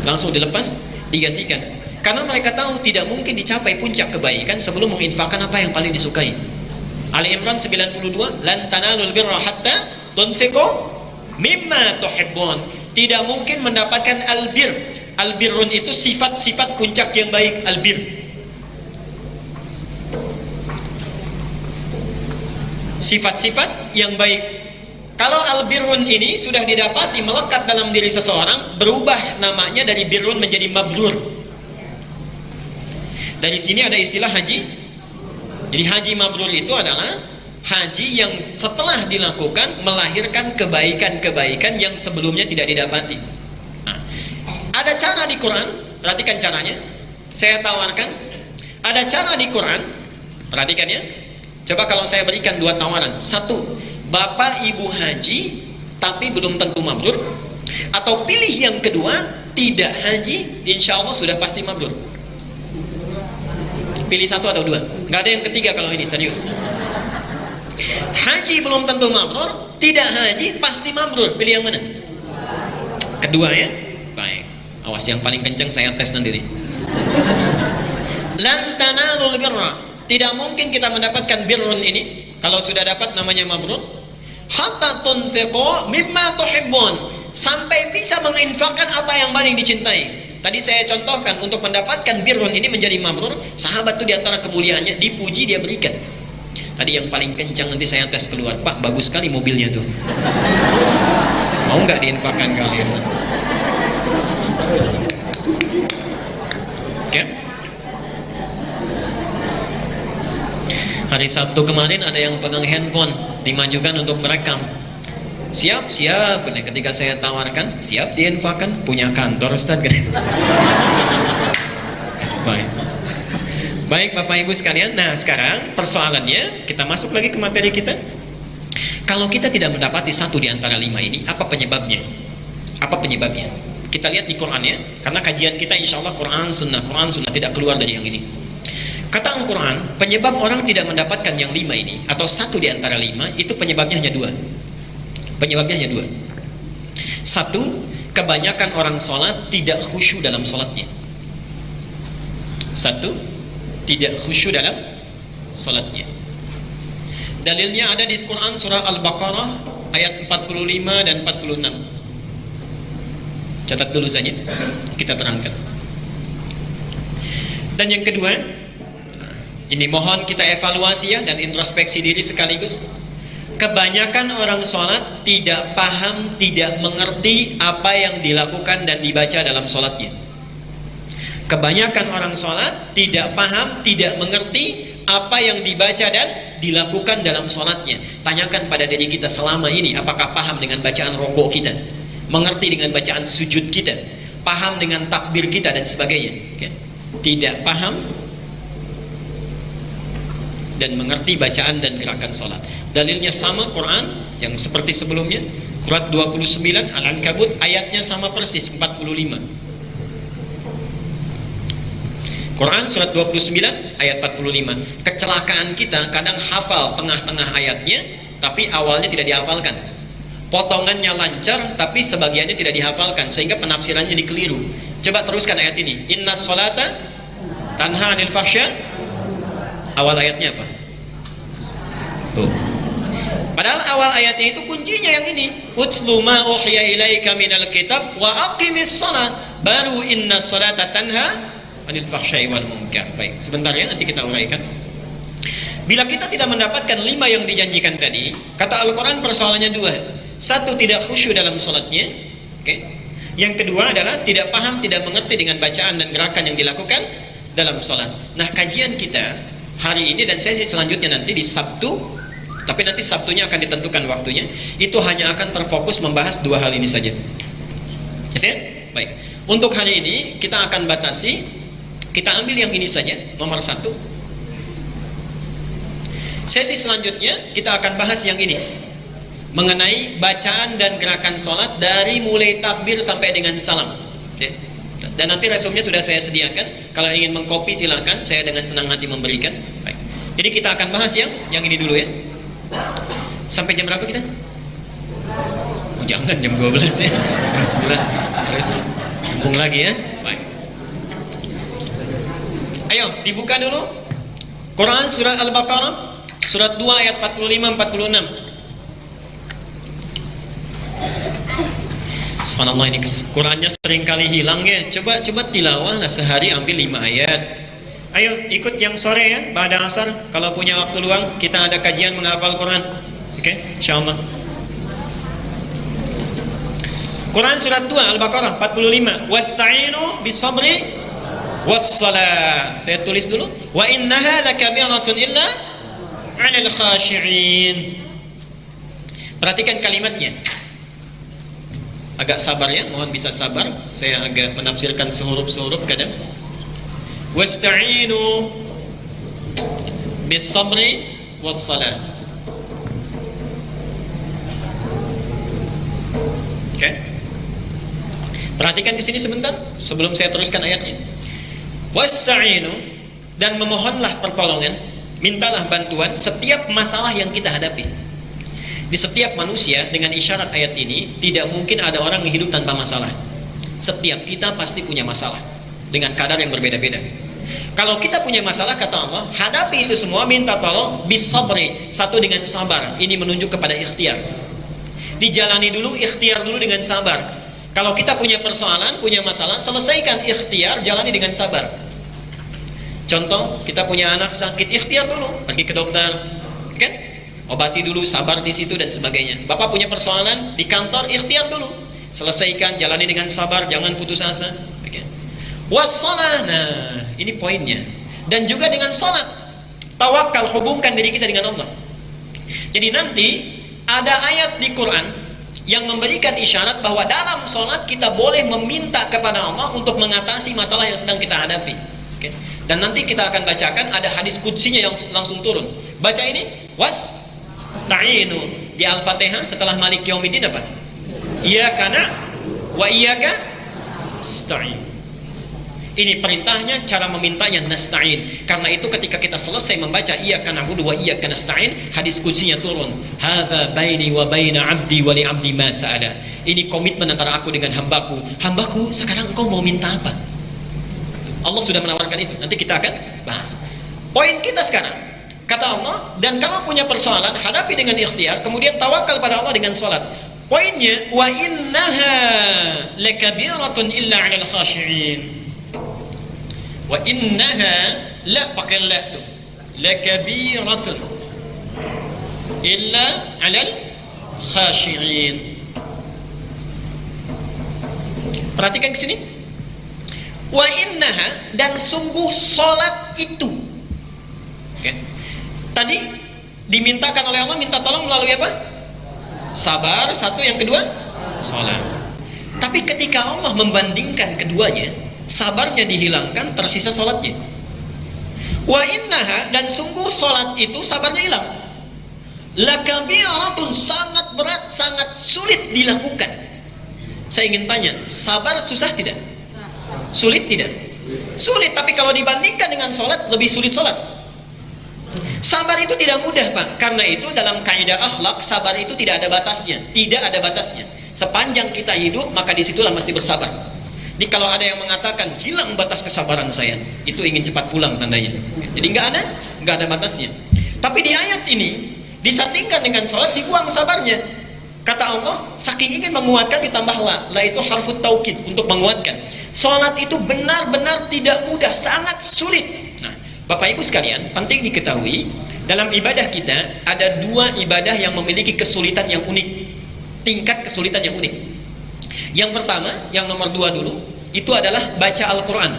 [SPEAKER 1] Langsung dilepas dikasihkan. Karena mereka tahu tidak mungkin dicapai puncak kebaikan sebelum menginfakkan apa yang paling disukai. Ali Imran 92, "Lan tanalul birra hatta tunfiqu mimma tuhibbun." Tidak mungkin mendapatkan albir. Albirun itu sifat-sifat puncak yang baik, albir. Sifat-sifat yang baik. Kalau albirun ini sudah didapati melekat dalam diri seseorang, berubah namanya dari birun menjadi mabrur. Dari sini ada istilah haji. Jadi haji mabrur itu adalah haji yang setelah dilakukan melahirkan kebaikan-kebaikan yang sebelumnya tidak didapati. Nah, ada cara di Quran, perhatikan caranya. Saya tawarkan, ada cara di Quran, perhatikan ya. Coba kalau saya berikan 2 tawaran. 1, Bapak Ibu haji tapi belum tentu mabrur. Atau pilih yang kedua, tidak haji, insya Allah sudah pasti mabrur. Pilih 1 atau 2. Nggak ada yang ketiga kalau ini, serius. Haji belum tentu mabrur, tidak haji pasti mabrur. Pilih yang mana? Kedua ya. Baik. Awas yang paling kencang saya tes nanti. Lan tanalul birra. Tidak mungkin kita mendapatkan birrun ini kalau sudah dapat namanya mabrur. Hatta tunfiqu mimma tuhibbun. Sampai bisa menginfakkan apa yang paling dicintai. Tadi saya contohkan untuk mendapatkan birrun ini menjadi mabrur, sahabat itu diantara kemuliaannya dipuji dia berikan. Tadi yang paling kencang nanti saya tes keluar, Pak bagus sekali mobilnya tuh. Mau nggak diinfakkan ke aliasan? Oke. Hari Sabtu kemarin ada yang pegang handphone dimajukan untuk merekam. Siap. Ketika saya tawarkan, siap diinfakkan, punya kantor Ustaz. Baik Bapak Ibu sekalian. Nah sekarang persoalannya, kita masuk lagi ke materi kita. Kalau kita tidak mendapati 1 di antara 5 ini, apa penyebabnya? Apa penyebabnya? Kita lihat di Quran ya, karena kajian kita insya Allah Quran Sunnah tidak keluar dari yang ini. Kata Al-Quran, penyebab orang tidak mendapatkan yang 5 ini, atau 1 di antara 5, itu penyebabnya hanya 2. Penyebabnya hanya 2. 1, kebanyakan orang sholat tidak khusyuk dalam sholatnya. 1, tidak khusyuk dalam sholatnya. Dalilnya ada di Quran surah Al-Baqarah ayat 45 dan 46. Catat dulu saja, kita terangkan. Dan yang kedua, ini mohon kita evaluasi ya dan introspeksi diri sekaligus. Kebanyakan orang sholat tidak paham, tidak mengerti apa yang dilakukan dan dibaca dalam sholatnya. Kebanyakan orang sholat tidak paham, tidak mengerti apa yang dibaca dan dilakukan dalam sholatnya. Tanyakan pada diri kita selama ini, apakah paham dengan bacaan rokok kita, mengerti dengan bacaan sujud kita, paham dengan takbir kita dan sebagainya. Tidak paham dan mengerti bacaan dan gerakan sholat. Dalilnya sama Quran yang seperti sebelumnya, Quran 29 Al-Ankabut ayatnya sama persis 45. Quran surat 29 ayat 45. Kecelakaan kita kadang hafal tengah-tengah ayatnya, tapi awalnya tidak dihafalkan. Potongannya lancar, tapi sebagiannya tidak dihafalkan, sehingga penafsirannya dikeliru. Coba teruskan ayat ini. Inna sholata tanha anil fahsya. Awal ayatnya apa? Tuh. Padahal awal ayatnya itu kuncinya yang ini. Utslu ma uhiya ilaika minal kitab wa aqimis shalah. Baru inna sholata tanha anil fahsyai wal munkar. Baik, sebentar ya, nanti kita uraikan. Bila kita tidak mendapatkan 5 yang dijanjikan tadi, kata Al-Quran persoalannya 2. Satu, tidak khusyuk dalam sholatnya. Yang kedua adalah tidak paham, tidak mengerti dengan bacaan dan gerakan yang dilakukan dalam sholat. Nah, kajian kita hari ini dan sesi selanjutnya nanti di Sabtu, tapi nanti Sabtunya akan ditentukan waktunya, itu hanya akan terfokus membahas 2 hal ini saja. Yes, ya? Baik, untuk hari ini kita akan batasi, kita ambil yang ini saja, nomor 1. Sesi selanjutnya kita akan bahas yang ini, mengenai bacaan dan gerakan sholat dari mulai takbir sampai dengan salam. Dan nanti resumnya sudah saya sediakan. Kalau ingin mengcopy silakan, saya dengan senang hati memberikan. Baik. Jadi kita akan bahas yang ini dulu ya. Sampai jam berapa kita? Oh, jangan jam 12 ya. Jam 9 harus sambung lagi ya. Baik. Ayo dibuka dulu Quran surah Al-Baqarah surat 2 ayat 45-46. Subhanallah, ini Qurannya sering kali hilang ya. Coba tilawah, nah sehari ambil 5 ayat. Ayo ikut yang sore ya, pada asar. Kalau punya waktu luang, kita ada kajian menghafal Quran. Oke, insyaallah. Quran surat 2 Al-Baqarah 45. Wasta'inu bisabri wassalah. Saya tulis dulu. Wa innaha lakabiratun illa 'alal khashi'in. Perhatikan kalimatnya. Agak sabar ya, mohon bisa sabar. Saya agak menafsirkan sehuruf-sehuruf kadang. Wasta'inu bis-sabri was-salah. Oke. Perhatikan ke sini sebentar sebelum saya teruskan ayatnya. Wasta'inu, dan memohonlah pertolongan, mintalah bantuan setiap masalah yang kita hadapi. Di setiap manusia, dengan isyarat ayat ini, tidak mungkin ada orang yang hidup tanpa masalah. Setiap kita pasti punya masalah dengan kadar yang berbeda-beda. Kalau kita punya masalah, kata Allah, hadapi itu semua, minta tolong bisabri, satu dengan sabar. Ini menunjuk kepada ikhtiar. Dijalani dulu, ikhtiar dulu dengan sabar. Kalau kita punya persoalan, punya masalah, selesaikan ikhtiar, jalani dengan sabar. Contoh, kita punya anak sakit, ikhtiar dulu, pergi ke dokter, kan? Obati dulu, sabar di situ dan sebagainya. Bapak punya persoalan di kantor, ikhtiar dulu, selesaikan, jalani dengan sabar, jangan putus asa. Wassalah, nah ini poinnya. Dan juga dengan sholat, tawakal, hubungkan diri kita dengan Allah. Jadi nanti ada ayat di Quran yang memberikan isyarat bahwa dalam sholat kita boleh meminta kepada Allah untuk mengatasi masalah yang sedang kita hadapi. Dan nanti kita akan bacakan ada hadis qudsinya yang langsung turun. Baca ini, ta'inu di Al-Fatihah setelah Malik Yaumiddin apa? Iyyaka na'budu wa iyyaka nasta'in. Ini perintahnya, cara memintanya nasta'in. Karena itu ketika kita selesai membaca iyyaka na'budu wa iyyaka nasta'in, hadis qudsinya turun. Hadza baini wa baina 'abdi wa li 'abdi ma sa'ala. Ini komitmen antara aku dengan hambaku. Hambaku, sekarang engkau mau minta apa? Allah sudah menawarkan itu. Nanti kita akan bahas. Poin kita sekarang, kata Allah, dan kalau punya persoalan, hadapi dengan ikhtiar, kemudian tawakal pada Allah dengan salat. Poinnya, wa innaha lakabiratun illa 'alal khashi'in. Wa innaha, la pakai la tu, lakabiratun illa 'alal khashi'in. Perhatikan ke sini. Wa innaha, dan sungguh salat itu. Okay. Tadi dimintakan oleh Allah, minta tolong melalui apa? Sabar, satu, yang kedua salat. Tapi ketika Allah membandingkan keduanya, sabarnya dihilangkan, tersisa salatnya. Wa innaha, dan sungguh salat itu sabarnya hilang. Lakabiratun, sangat berat, sangat sulit dilakukan. Saya ingin tanya, sabar susah tidak? Sulit tidak? Sulit, tapi kalau dibandingkan dengan sholat, lebih sulit sholat. Sabar itu tidak mudah, Pak. Karena itu dalam kaidah akhlak, sabar itu tidak ada batasnya. Tidak ada batasnya. Sepanjang kita hidup, maka disitulah mesti bersabar. Jadi kalau ada yang mengatakan hilang batas kesabaran saya, itu ingin cepat pulang tandanya. Jadi nggak ada batasnya. Tapi di ayat ini disandingkan dengan sholat, dibuang sabarnya. Kata Allah, saking ingin menguatkan ditambah la itu harfut taukid untuk menguatkan. Sholat itu benar-benar tidak mudah, sangat sulit. Nah, Bapak Ibu sekalian, penting diketahui dalam ibadah kita ada dua ibadah yang memiliki kesulitan yang unik, tingkat kesulitan yang unik. Yang pertama, yang nomor 2 dulu, itu adalah baca Al-Quran.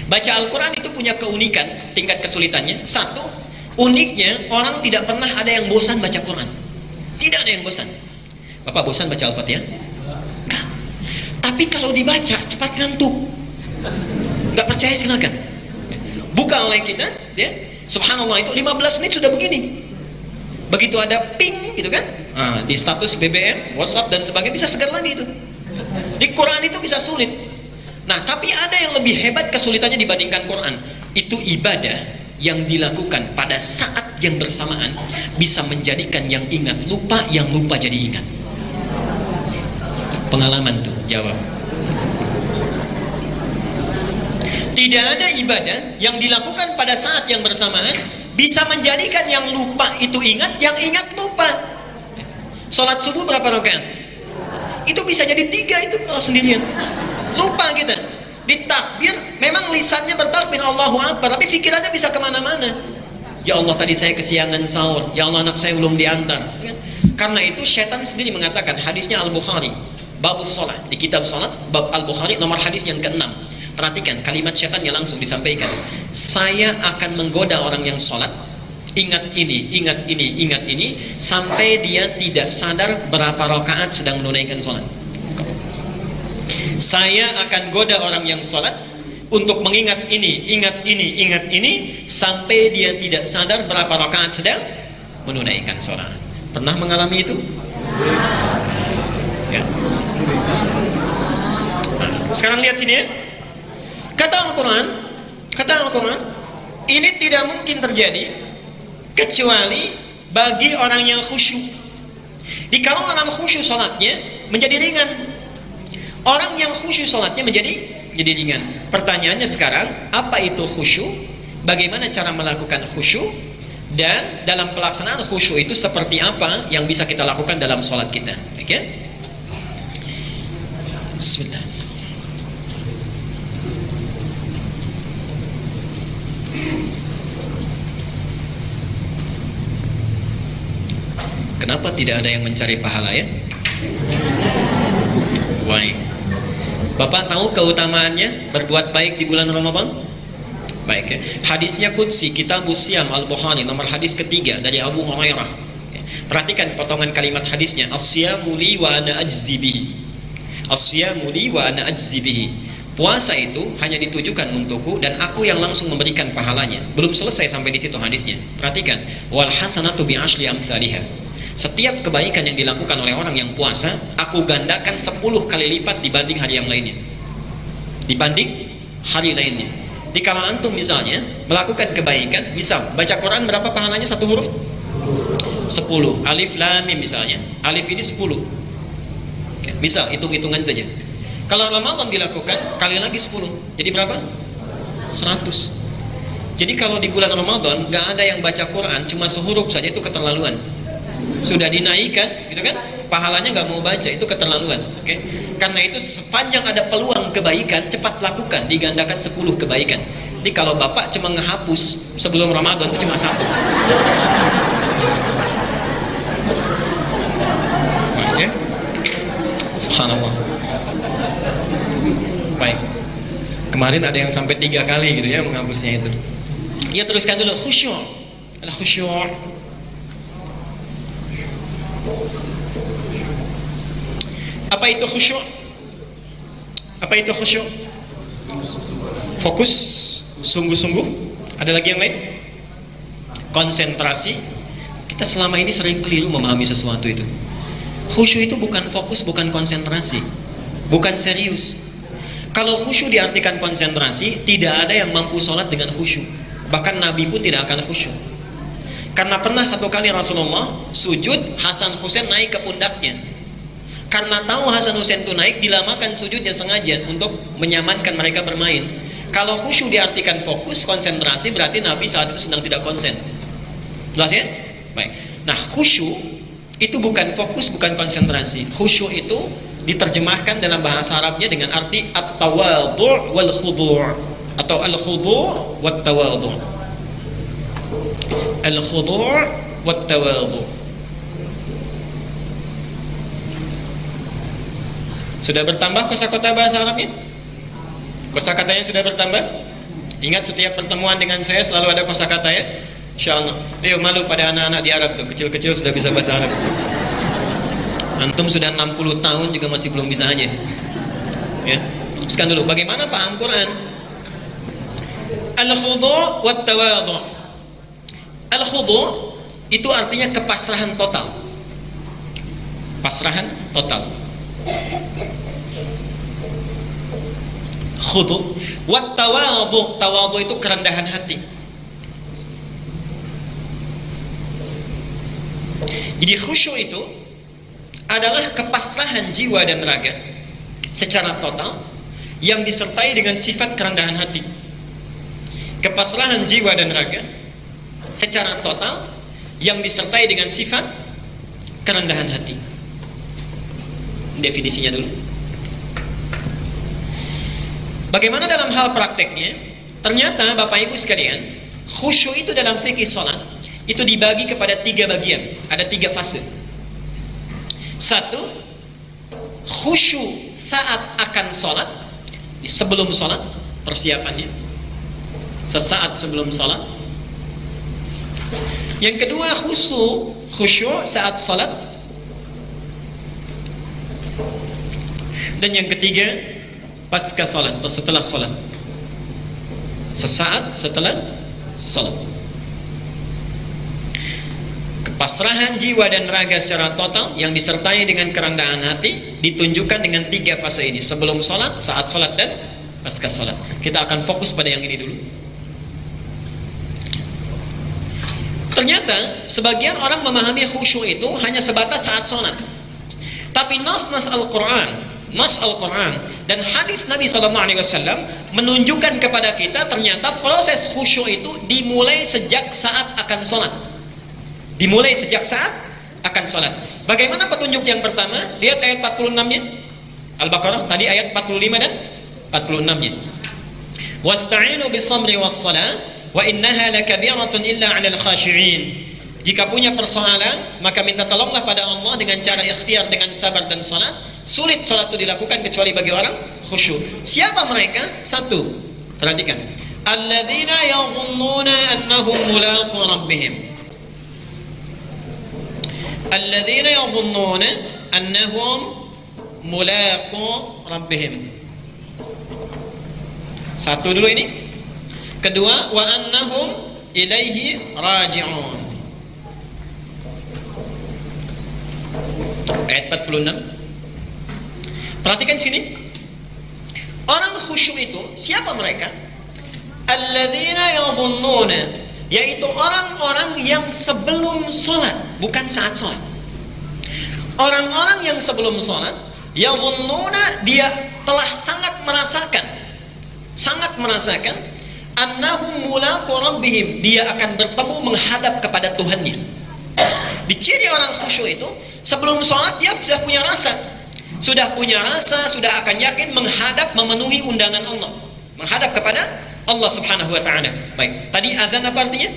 [SPEAKER 1] Baca Al-Quran itu punya keunikan, tingkat kesulitannya. Satu, uniknya orang tidak pernah ada yang bosan baca Quran. Tidak ada yang bosan. Bapak bosan baca Al-Fatihah? Enggak. Tapi kalau dibaca cepat ngantuk. Enggak percaya silakan. Buka oleh kita, ya. Subhanallah itu 15 menit sudah begini. Begitu ada ping gitu kan? Nah, di status BBM, WhatsApp dan sebagainya bisa segar lagi itu. Di Quran itu bisa sulit. Nah, tapi ada yang lebih hebat kesulitannya dibandingkan Quran. Itu ibadah yang dilakukan pada saat yang bersamaan bisa menjadikan yang ingat lupa, yang lupa jadi ingat. Pengalaman tuh, jawab. Tidak ada ibadah yang dilakukan pada saat yang bersamaan bisa menjadikan yang lupa itu ingat, yang ingat lupa. Sholat subuh berapa rakaat? Itu bisa jadi 3 itu kalau sendirian. Lupa kita. Ditakbir, memang lisannya bertakbir Allahu Akbar, tapi pikirannya bisa kemana-mana. Ya Allah, tadi saya kesiangan sahur. Ya Allah, anak saya belum diantar. Karena itu syaitan sendiri mengatakan, hadisnya Al-Bukhari, babus sholat, di kitab sholat, bab Al-Bukhari, nomor hadis yang ke-6. Perhatikan, kalimat syaitannya langsung disampaikan. Saya akan menggoda orang yang sholat, ingat ini, ingat ini, ingat ini, sampai dia tidak sadar berapa rakaat sedang menunaikan sholat. Saya akan goda orang yang sholat untuk mengingat ini, ingat ini, ingat ini, sampai dia tidak sadar berapa rakaat sedang menunaikan sholat. Pernah mengalami itu? Ya. Sekarang lihat sini ya. Kata Al-Quran, ini tidak mungkin terjadi kecuali bagi orang yang khusyuk. Di kalau orang khusyuk sholatnya menjadi ringan. Orang yang khusyuk sholatnya menjadi ringan. Pertanyaannya sekarang, apa itu khusyuk? Bagaimana cara melakukan khusyuk? Dan dalam pelaksanaan khusyuk itu seperti apa yang bisa kita lakukan dalam sholat kita? Oke? Bismillah. Kenapa tidak ada yang mencari pahala ya? Why? Bapak tahu keutamaannya berbuat baik di bulan Ramadan? Baik ya. Hadisnya qudsi, Kitabus Siyam Al-Bukhari, nomor hadis ketiga dari Abu Hurairah. Perhatikan potongan kalimat hadisnya. As-siyamu li wa ana ajzi bihi. As-siyamu li wa ana ajzi bihi. Puasa itu hanya ditujukan untukku dan aku yang langsung memberikan pahalanya. Belum selesai sampai di situ hadisnya. Perhatikan. Wal hasanatu bi asyri amsalihha. Setiap kebaikan yang dilakukan oleh orang yang puasa, aku gandakan 10 kali lipat dibanding hari yang lainnya. Dibanding hari lainnya. Di kalau antum misalnya melakukan kebaikan, misal baca Quran berapa pahalanya satu huruf? 10. Alif lam mim misalnya. Alif ini 10. Oke, misal hitung-hitungan saja. Kalau Ramadan dilakukan kali lagi 10. Jadi berapa? 100. Jadi kalau di bulan Ramadan nggak ada yang baca Quran cuma sehuruf saja, itu keterlaluan. Sudah dinaikkan gitu kan, pahalanya nggak mau baca, itu keterlaluan. Oke? Karena itu sepanjang ada peluang kebaikan, cepat lakukan, digandakan 10 kebaikan. Jadi kalau bapak cuma ngehapus sebelum Ramadan itu cuma 1. Ya? Subhanallah. Baik. Kemarin ada yang sampai 3 kali gitu ya menghapusnya itu. Ya, teruskan dulu. Khusyuk. Khusyuk. Apa itu khusyuk? Apa itu khusyuk? Fokus, sungguh-sungguh. Ada lagi yang lain? Konsentrasi. Kita selama ini sering keliru memahami sesuatu itu. Khusyuk itu bukan fokus, bukan konsentrasi, bukan serius. Kalau khusyuk diartikan konsentrasi, tidak ada yang mampu sholat dengan khusyuk. Bahkan Nabi pun tidak akan khusyuk. Karena pernah satu kali Rasulullah sujud, Hasan Husain naik ke pundaknya. Karena tahu Hasan Husain itu naik, dilamakan sujudnya sengaja untuk menyamankan mereka bermain. Kalau khusyuk diartikan fokus, konsentrasi, berarti Nabi saat itu sedang tidak konsen. Jelas ya? Baik. Nah, khusyuk itu bukan fokus, bukan konsentrasi. Khusyuk itu diterjemahkan dalam bahasa Arabnya dengan arti at-tawadhu' wal khudu' atau al-khudu' wat tawadhu'. Al-khudu' wat tawadhu'. Sudah bertambah kosakata bahasa Arabnya? Kosakatanya sudah bertambah? Ingat setiap pertemuan dengan saya selalu ada kosakata ya? Insyaallah. Ayo malu pada anak-anak di Arab tuh, kecil-kecil sudah bisa bahasa Arab. Antum sudah 60 tahun juga masih belum bisa aja. Ya. Teruskan dulu, bagaimana paham Quran? Al-khudu' wat tawadhu'. Al-khudu' itu artinya kepasrahan total. Pasrahan total. Khudu'. Wat tawadhu', tawadhu' itu kerendahan hati. Jadi khusyuk itu adalah kepasrahan jiwa dan raga secara total yang disertai dengan sifat kerendahan hati. Kepasrahan jiwa dan raga secara total yang disertai dengan sifat kerendahan hati. Definisinya dulu. Bagaimana dalam hal prakteknya? Ternyata Bapak Ibu sekalian, khusyuk itu dalam fikih salat itu dibagi kepada 3 bagian. Ada 3 fase. 1, khusyuk saat akan salat, sebelum salat, persiapannya sesaat sebelum salat. Yang kedua, khusyuk saat salat. Dan yang ketiga, pasca salat atau setelah salat, sesaat setelah salat. Kepasrahan jiwa dan raga secara total yang disertai dengan kerendahan hati ditunjukkan dengan 3 fase ini: sebelum salat, saat salat, dan pasca salat. Kita akan fokus pada yang ini dulu. Ternyata sebagian orang memahami khusyuk itu hanya sebatas saat salat. Tapi nas-nas Al-Quran dan hadis Nabi SAW menunjukkan kepada kita ternyata proses khusyuk itu dimulai sejak saat akan salat. Dimulai sejak saat akan salat. Bagaimana petunjuk yang pertama? Lihat ayat 46-nya. Al-Baqarah tadi ayat 45 dan 46-nya. Wasta'inu bis-sabri was-salah wa innaha lakabiratun illa 'alal khashi'in. Jika punya persoalan, maka minta tolonglah pada Allah dengan cara ikhtiar, dengan sabar dan salat. Sulit salat itu dilakukan kecuali bagi orang khusyuk. Siapa mereka? 1. Perhatikan. Alladzina yadhunnuna annahum mulaqu rabbihim. Alladzina yadhunnuna annahum mulaqu rabbihim. 1 dulu ini. Kedua, wa annahum ilaihi raji'un. Ayat 46. Perhatikan sini. Orang khusyuk itu siapa mereka? Alladzina yadhunnuna, yaitu orang-orang yang sebelum salat, bukan saat salat. Orang-orang yang sebelum salat, yadhunnuna, dia telah sangat merasakan annahum mulaqu rabbihim, dia akan bertemu menghadap kepada Tuhannya. Di ciri orang khusyuk itu sebelum sholat dia sudah punya rasa, sudah akan yakin menghadap, memenuhi undangan Allah, menghadap kepada Allah Subhanahu wa Ta'ala. Baik, tadi azan apa artinya?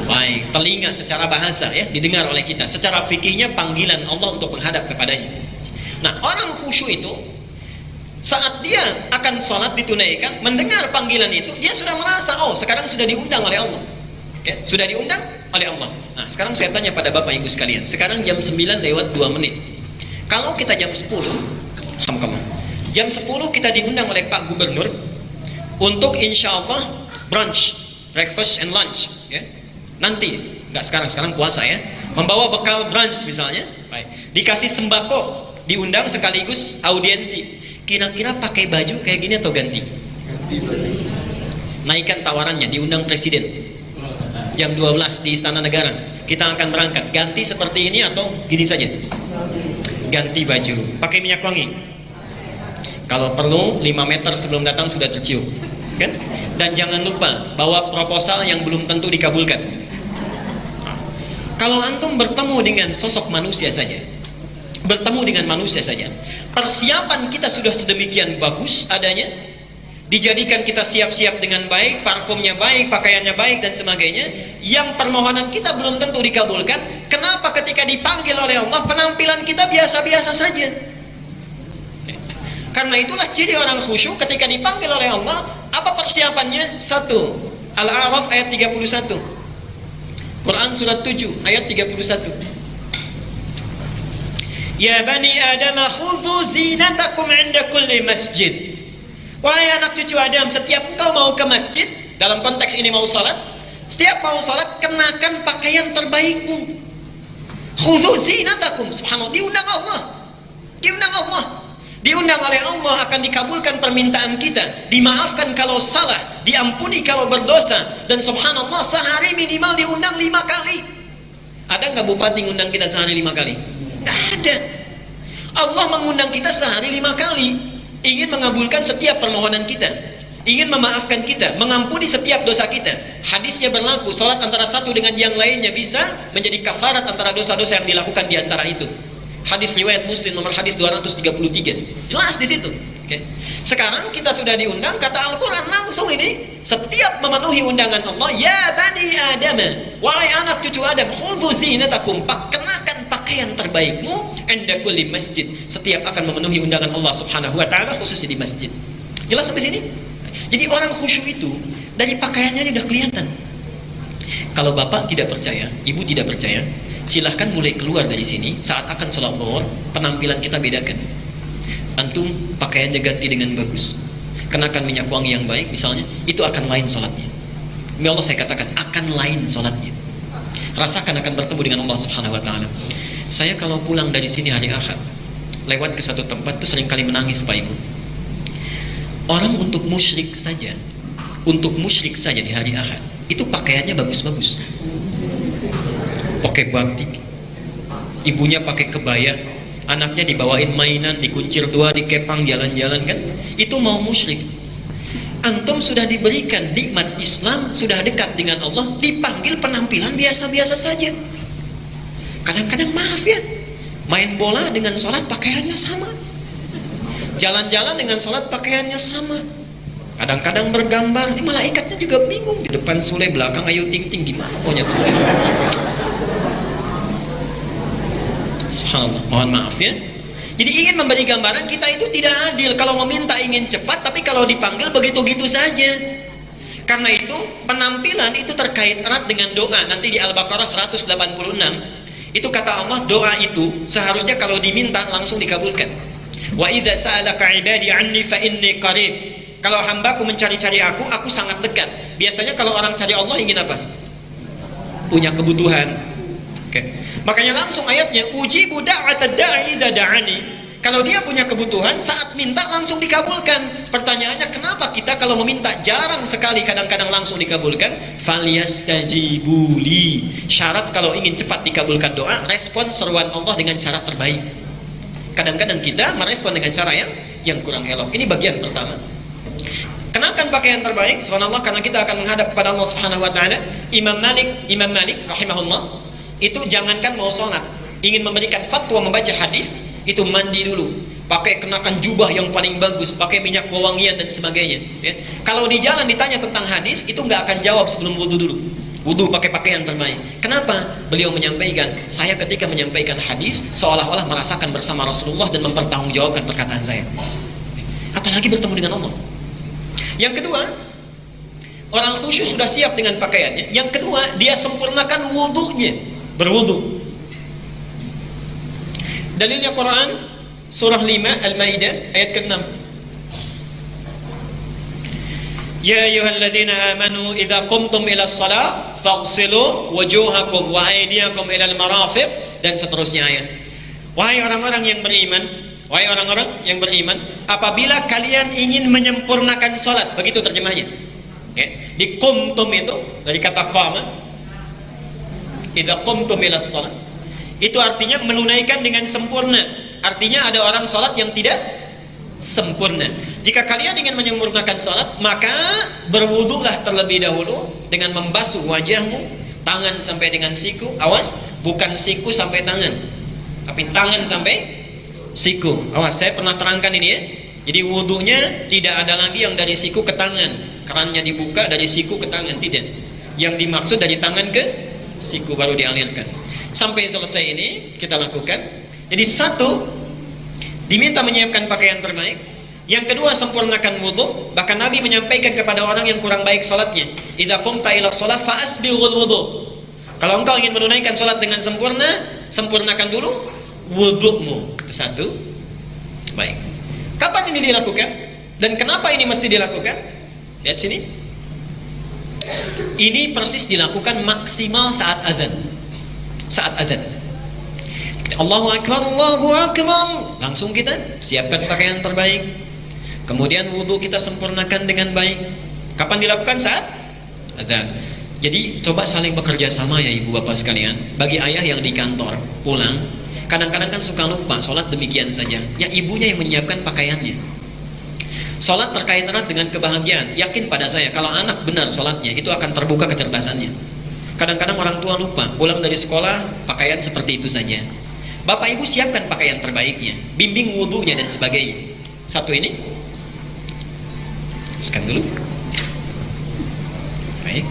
[SPEAKER 1] Baik, telinga secara bahasa ya, didengar oleh kita. Secara fikihnya panggilan Allah untuk menghadap kepadanya. Nah, orang khusyuk itu saat dia akan sholat ditunaikan, mendengar panggilan itu, dia sudah merasa, oh sekarang sudah diundang oleh Allah. Oke, sudah diundang oleh Allah. Nah, sekarang saya tanya pada Bapak Ibu sekalian, sekarang jam 9 lewat 2 menit. Kalau kita jam 10, alhamdulillah, jam 10 kita diundang oleh Pak Gubernur untuk insya Allah brunch, breakfast and lunch, ya. Nanti, nggak sekarang puasa ya, membawa bekal brunch misalnya, baik. Dikasih sembako, diundang sekaligus audiensi. Kira-kira pakai baju kayak gini atau ganti? Naikkan tawarannya, diundang presiden jam 12 di Istana Negara, kita akan berangkat, ganti seperti ini atau gini saja? Ganti baju, pakai minyak wangi, kalau perlu 5 meter sebelum datang sudah tercium kan? Dan jangan lupa bawa proposal yang belum tentu dikabulkan. Kalau antum bertemu dengan sosok manusia saja, bertemu dengan manusia saja, persiapan kita sudah sedemikian bagus adanya, dijadikan kita siap-siap dengan baik, parfumnya baik, pakaiannya baik dan sebagainya, yang permohonan kita belum tentu dikabulkan. Kenapa ketika dipanggil oleh Allah penampilan kita biasa-biasa saja? Karena itulah ciri orang khusyuk ketika dipanggil oleh Allah. Apa persiapannya? 1. Al-A'raf ayat 31, Quran surat 7 ayat 31. Ya bani Adam khudhu zinatakum 'inda kulli masjid. Wahai anak cucu Adam, setiap engkau mau ke masjid, dalam konteks ini mau salat, setiap mau salat kenakan pakaian terbaikmu. Khudhu zinatakum, subhanallah, diundang Allah. Diundang Allah. Diundang oleh Allah, akan dikabulkan permintaan kita, dimaafkan kalau salah, diampuni kalau berdosa, dan subhanallah sehari minimal diundang 5 kali. Ada nggak bupati ngundang kita sehari 5 kali? Nggak ada. Allah mengundang kita sehari 5 kali, ingin mengabulkan setiap permohonan kita, ingin memaafkan kita, mengampuni setiap dosa kita. Hadisnya berlaku, salat antara satu dengan yang lainnya bisa menjadi kafarat antara dosa-dosa yang dilakukan di antara itu. Hadis riwayat Muslim nomor hadis 233. Jelas di situ. Okay. Sekarang kita sudah diundang, kata Al-Quran langsung ini, setiap memenuhi undangan Allah, ya bani Adam, wahai anak cucu Adam, khudhu zinatakum, kenakan pakaian terbaikmu, inda kulli masjid, setiap akan memenuhi undangan Allah subhanahu wa ta'ala, khususnya di masjid. Jelas sampai sini? Jadi orang khusyuk itu dari pakaiannya udah kelihatan. Kalau bapak tidak percaya, ibu tidak percaya, silahkan mulai keluar dari sini, saat akan sholat zuhur, penampilan kita bedakan. Antum pakaiannya ganti dengan bagus, kenakan minyak wangi yang baik misalnya, itu akan lain sholatnya. Ya Allah, saya katakan akan lain sholatnya. Rasakan akan bertemu dengan Allah subhanahu wa ta'ala. Saya kalau pulang dari sini hari Ahad, lewat ke satu tempat tuh seringkali menangis Pak Ibu. Orang untuk musyrik saja di hari Ahad, itu pakaiannya bagus-bagus, pakai batik, ibunya pakai kebaya, anaknya dibawain mainan, dikuncir tua, dikepang jalan-jalan kan, itu mau musyrik. Antum sudah diberikan nikmat Islam, sudah dekat dengan Allah, dipanggil penampilan biasa-biasa saja. Kadang-kadang maaf ya, main bola dengan sholat pakaiannya sama, jalan-jalan dengan sholat pakaiannya sama, kadang-kadang bergambar, malaikatnya juga bingung, di depan Sule, belakang Ayu Ting Ting, gimana maunya tuh. Subhanallah, mohon maaf ya. Jadi ingin memberi gambaran kita itu tidak adil. Kalau meminta ingin cepat, tapi kalau dipanggil begitu-gitu saja. Karena itu penampilan itu terkait erat dengan doa. Nanti di Al-Baqarah 186 itu kata Allah, doa itu seharusnya kalau diminta langsung dikabulkan. Wa idza sa'alaka 'ibadi 'anni fa inni qarib. Kalau hambaku mencari-cari aku sangat dekat. Biasanya kalau orang cari Allah ingin apa? Punya kebutuhan. Makanya langsung ayatnya, ujibu da'watad da'i idza da'ani. Kalau dia punya kebutuhan, saat minta langsung dikabulkan. Pertanyaannya, kenapa kita kalau meminta jarang sekali kadang-kadang langsung dikabulkan? Falyastajibuli. Syarat kalau ingin cepat dikabulkan doa, respon seruan Allah dengan cara terbaik. Kadang-kadang kita merespon dengan cara yang kurang elok. Ini bagian pertama. Kenakan pakaian terbaik, subhanallah, karena kita akan menghadap kepada Allah subhanahu wa ta'ala. Imam Malik rahimahullah, itu jangankan mau sholat, ingin memberikan fatwa membaca hadis, itu mandi dulu, pakai kenakan jubah yang paling bagus, pakai minyak wewangian dan sebagainya ya. Kalau di jalan ditanya tentang hadis, itu nggak akan jawab sebelum wudhu dulu, wudhu pakai pakaian terbaik. Kenapa? Beliau menyampaikan, saya ketika menyampaikan hadis seolah-olah merasakan bersama Rasulullah dan mempertanggungjawabkan perkataan saya, apalagi bertemu dengan Allah. Yang kedua, orang khusyuk sudah siap dengan pakaiannya. Yang kedua, dia sempurnakan wudhunya, berwudu. Dalilnya Quran surah 5 Al-Maidah ayat ke-6. Ya ayyuhalladzina amanu idza qumtum ila shalah faghsilu wujuhakum wa aydiyakum ila al-marafiq, dan seterusnya ayat. Wahai orang-orang yang beriman, Wahai orang-orang yang beriman, apabila kalian ingin menyempurnakan salat, begitu terjemahnya. Ya. Di qumtum itu dari kata qama. Idza qumtum ila shalah. Itu artinya menunaikan dengan sempurna. Artinya ada orang salat yang tidak sempurna. Jika kalian ingin menyempurnakan salat, maka berwudulah terlebih dahulu dengan membasuh wajahmu, tangan sampai dengan siku. Awas, bukan siku sampai tangan, tapi tangan sampai siku. Awas, saya pernah terangkan ini ya. Jadi wudunya tidak ada lagi yang dari siku ke tangan, kerannya dibuka dari siku ke tangan, tidak. Yang dimaksud dari tangan ke siku baru dialirkan. Sampai selesai ini kita lakukan. Jadi satu, diminta menyiapkan pakaian terbaik. Yang kedua, sempurnakan wudu. Bahkan Nabi menyampaikan kepada orang yang kurang baik salatnya, idza qumta ila shalah fa asbighul wudu. Kalau engkau ingin menunaikan salat dengan sempurna, sempurnakan dulu wudumu. Itu satu. Baik. Kapan ini dilakukan? Dan kenapa ini mesti dilakukan? Lihat sini. Ini persis dilakukan maksimal saat azan. Saat azan. Allahu Akbar, Allahu Akbar. Langsung kita siapkan pakaian terbaik. Kemudian wudu kita sempurnakan dengan baik. Kapan dilakukan? Saat azan. Jadi coba saling bekerja sama ya ibu bapak sekalian. Bagi ayah yang di kantor pulang, kadang-kadang kan suka lupa sholat demikian saja. Ya ibunya yang menyiapkan pakaiannya. Sholat terkait erat dengan kebahagiaan. Yakin pada saya kalau anak benar sholatnya itu akan terbuka kecerdasannya. Kadang-kadang orang tua lupa, pulang dari sekolah pakaian seperti itu saja. Bapak ibu siapkan pakaian terbaiknya, bimbing wudunya dan sebagainya. Satu ini, scan dulu. Baik.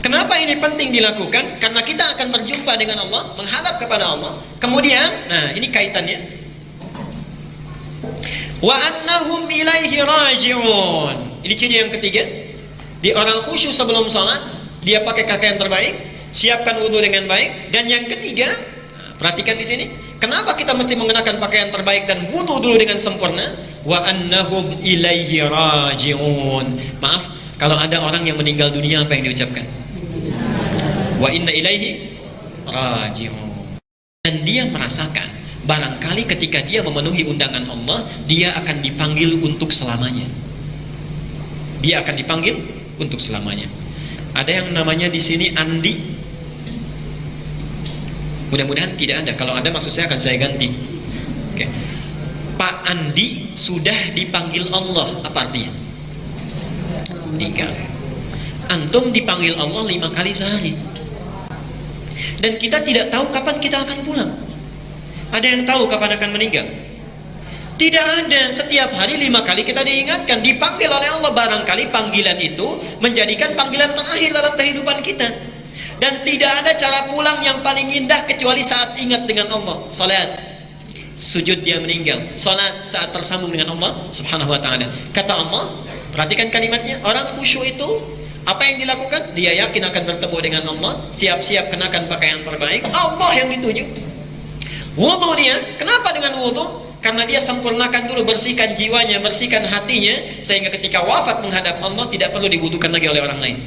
[SPEAKER 1] Kenapa ini penting dilakukan? Karena kita akan berjumpa dengan Allah, menghadap kepada Allah. Kemudian, nah ini kaitannya. Wa annahum ilaihi raji'un. Ini ciri yang ketiga. Di orang khusyuk sebelum salat, dia pakai pakaian terbaik, siapkan wudu dengan baik. Dan yang ketiga, perhatikan di sini. Kenapa kita mesti mengenakan pakaian terbaik dan wudu dulu dengan sempurna? Wa annahum ilaihi raji'un. Maaf, kalau ada orang yang meninggal dunia apa yang diucapkan? Wa inna ilaihi raji'un. Dan dia merasakan barangkali ketika dia memenuhi undangan Allah, dia akan dipanggil untuk selamanya. Dia akan dipanggil untuk selamanya. Ada yang namanya di sini Andi. Mudah-mudahan tidak ada. Kalau ada maksud saya akan saya ganti. Oke. Pak Andi sudah dipanggil Allah. Apa artinya? Meninggal. Antum dipanggil Allah 5 kali sehari. Dan kita tidak tahu kapan kita akan pulang. Ada yang tahu kapan akan meninggal? Tidak ada. Setiap hari 5 kali kita diingatkan, dipanggil oleh Allah. Barangkali panggilan itu menjadikan panggilan terakhir dalam kehidupan kita. Dan tidak ada cara pulang yang paling indah kecuali saat ingat dengan Allah. Salat, sujud dia meninggal. Salat saat tersambung dengan Allah Subhanahu wa ta'ala. Kata Allah, perhatikan kalimatnya, orang khusyuk itu apa yang dilakukan? Dia yakin akan bertemu dengan Allah, siap-siap kenakan pakaian terbaik. Allah yang dituju. Wudu dia, kenapa dengan wudu? Karena dia sempurnakan dulu, bersihkan jiwanya, bersihkan hatinya, sehingga ketika wafat menghadap Allah tidak perlu dibutuhkan lagi oleh orang lain.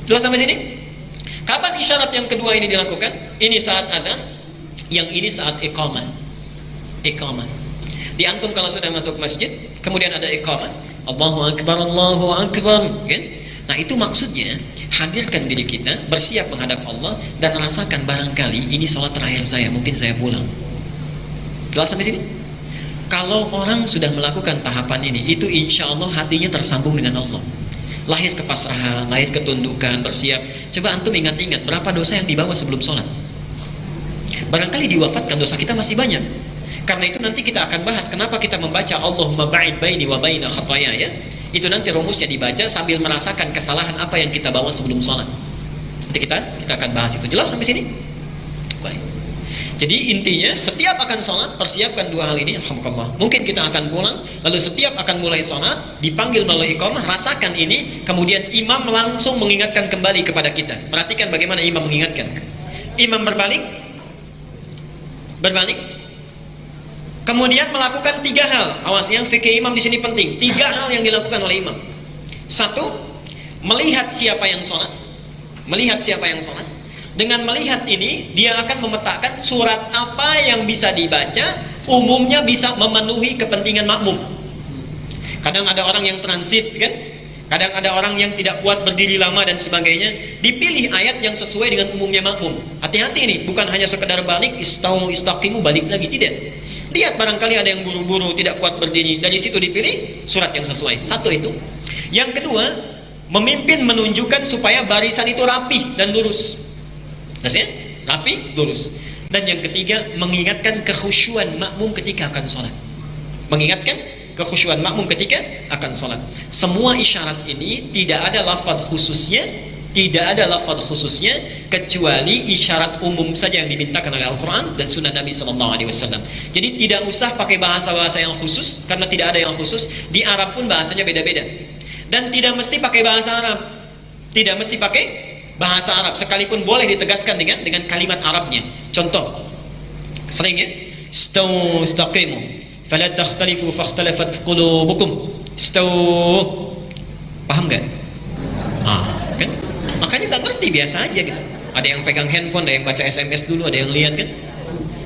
[SPEAKER 1] Jelas sampai sini? Kapan isyarat yang kedua ini dilakukan? Ini saat adzan, yang ini saat iqamah. Iqamah. Di antum kalau sudah masuk masjid, kemudian ada iqamah, Allahu Akbar, Allahu Akbar, kan? Nah itu maksudnya, hadirkan diri kita, bersiap menghadap Allah, dan rasakan barangkali ini sholat terakhir saya, mungkin saya pulang. Jelas sampai sini? Kalau orang sudah melakukan tahapan ini, itu insya Allah hatinya tersambung dengan Allah. Lahir kepasrahan, lahir ketundukan, bersiap. Coba antum ingat-ingat berapa dosa yang dibawa sebelum sholat. Barangkali diwafatkan dosa kita masih banyak. Karena itu nanti kita akan bahas kenapa kita membaca Allahumma ba'id baini wa baina khataya ya. Itu nanti rumusnya dibaca sambil merasakan kesalahan apa yang kita bawa sebelum sholat. Nanti kita akan bahas itu. Jelas sampai sini? Baik. Jadi intinya setiap akan sholat persiapkan 2 hal ini. Alhamdulillah. Mungkin kita akan pulang, lalu setiap akan mulai sholat dipanggil melalui iqamah, rasakan ini, kemudian imam langsung mengingatkan kembali kepada kita. Perhatikan bagaimana imam mengingatkan. Imam berbalik, kemudian melakukan 3 hal. Awas ya, fikih imam di sini penting. 3 hal yang dilakukan oleh imam. 1, melihat siapa yang sholat. Melihat siapa yang sholat. Dengan melihat ini, dia akan memetakan surat apa yang bisa dibaca, umumnya bisa memenuhi kepentingan makmum. Kadang ada orang yang transit kan, kadang ada orang yang tidak kuat berdiri lama dan sebagainya, dipilih ayat yang sesuai dengan umumnya makmum. Hati-hati ini, bukan hanya sekedar balik istau istaqimu balik lagi, tidak. Lihat barangkali ada yang buru-buru tidak kuat berdiri, dari situ dipilih surat yang sesuai. Satu itu. Yang kedua, memimpin menunjukkan supaya barisan itu rapi dan lurus. Maksudnya rapi, lurus. Dan yang ketiga, mengingatkan kekhusyuan makmum ketika akan sholat. Mengingatkan kekhusyuan makmum ketika akan sholat. Semua isyarat ini tidak ada lafaz khususnya, tidak ada lafaz khususnya kecuali isyarat umum saja yang dimintakan oleh Al-Quran dan Sunnah Nabi SAW. Jadi tidak usah pakai bahasa-bahasa yang khusus, karena tidak ada yang khusus. Di Arab pun bahasanya beda-beda. Dan tidak mesti pakai bahasa Arab, tidak mesti pakai bahasa Arab, sekalipun boleh ditegaskan dengan kalimat Arabnya. Contoh, sering ya, istaqimu fala takhtalifu fakhtalafat qulubukum. Paham gak? Kan? Makanya gak ngerti, biasa aja gitu. Ada yang pegang handphone, ada yang baca SMS dulu, ada yang lihat kan.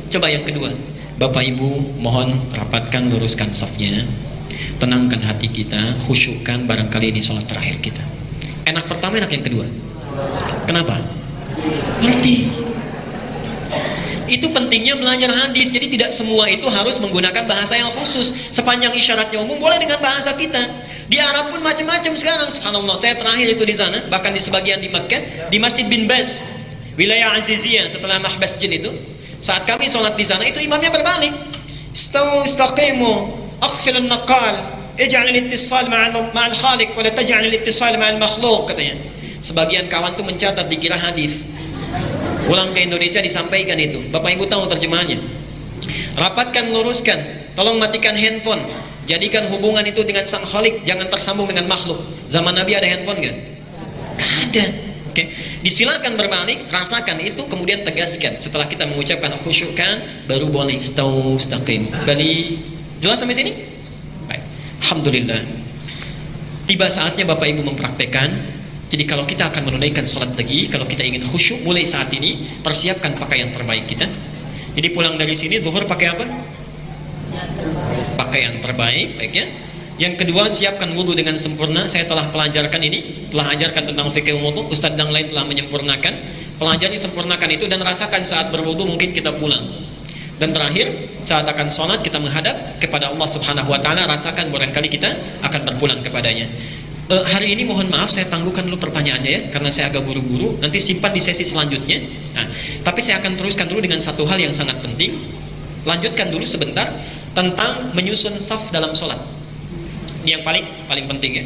[SPEAKER 1] Coba yang kedua, Bapak Ibu mohon rapatkan, luruskan safnya, tenangkan hati kita, khusyukkan, barangkali ini sholat terakhir kita. Enak pertama, enak yang kedua. Kenapa? Ngerti. Itu pentingnya belajar hadis. Jadi tidak semua itu harus menggunakan bahasa yang khusus. Sepanjang isyaratnya umum, boleh dengan bahasa kita. Di Arab pun macam-macam sekarang. Subhanallah, saya terakhir itu di sana, bahkan di sebagian di Makkah, di Masjid bin Baz, wilayah Aziziyah, setelah Mahbas Jin itu. Saat kami sholat di sana, itu imamnya berbalik. Istaqimu, akhfilun naqal, ij'al al-ittisal ma'al khaliq, wa la taj'al al-ittisal ma'al makhluq, katanya. Sebagian kawan tuh mencatat, dikira hadis. Pulang ke Indonesia disampaikan itu. Bapak Ibu tahu terjemahannya. Rapatkan, luruskan, tolong matikan handphone. Jadikan hubungan itu dengan sang khalik, jangan tersambung dengan makhluk. Zaman Nabi ada handphone gak? Gak ada. Oke. Disilakan berbalik, rasakan itu, kemudian tegaskan. Setelah kita mengucapkan khusyukkan, baru boleh istaqim. Balik. Jelas sampai sini? Baik. Alhamdulillah. Tiba saatnya Bapak Ibu mempraktekkan. Jadi kalau kita akan menunaikan sholat lagi, kalau kita ingin khusyuk mulai saat ini, persiapkan pakaian terbaik kita. Jadi pulang dari sini, zuhur pakai apa? Pakaian terbaik, baiknya. Yang kedua, siapkan wudhu dengan sempurna. Saya telah pelajarkan ini, telah ajarkan tentang fikih wudhu. Ustadz yang lain telah menyempurnakan. Pelajari, sempurnakan itu dan rasakan saat berwudhu, mungkin kita pulang. Dan terakhir, saat akan sholat kita menghadap kepada Allah Subhanahu Wa Taala, rasakan barangkali kita akan berpulang kepadanya. Hari ini mohon maaf saya tangguhkan dulu pertanyaannya ya, karena saya agak buru-buru. Nanti simpan di sesi selanjutnya. Nah, tapi saya akan teruskan dulu dengan satu hal yang sangat penting. Lanjutkan dulu sebentar tentang menyusun saf dalam sholat. Ini yang paling penting ya.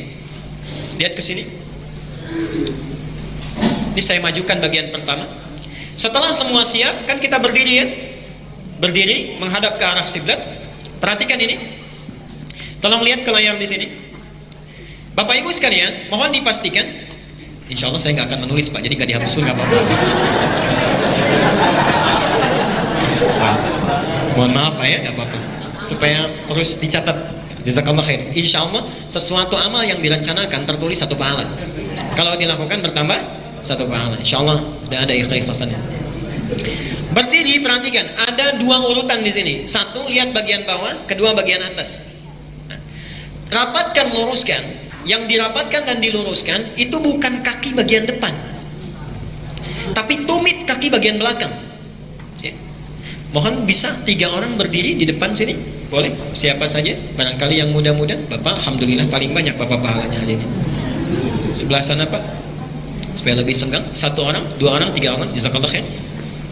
[SPEAKER 1] Lihat ke sini. Ini saya majukan bagian pertama. Setelah semua siap, kan kita berdiri ya. Berdiri menghadap ke arah kiblat. Perhatikan ini. Tolong lihat ke layar di sini. Bapak Ibu sekalian, mohon dipastikan. Insya Allah saya nggak akan menulis Pak, jadi nggak dihapus pun nggak apa-apa. Mohon maaf Pak ya, nggak apa-apa. Supaya terus dicatat. Jazakallah khair. Insya Allah sesuatu amal yang direncanakan tertulis satu pahala. Kalau dilakukan bertambah satu pahala. Insya Allah tidak ada ikhlas-ikhlasannya. Berdiri, perhatikan. Ada dua urutan di sini. Satu lihat bagian bawah, kedua bagian atas. Rapatkan, luruskan. Yang dirapatkan dan diluruskan itu bukan kaki bagian depan, tapi tumit kaki bagian belakang. Mohon bisa 3 orang berdiri di depan sini, boleh? Siapa saja, barangkali yang muda-muda. Bapak, alhamdulillah paling banyak bapak pahalanya hari ini. Sebelah sana Pak, supaya lebih senggang. 1 orang, 2 orang, 3 orang. Jazakallah khair.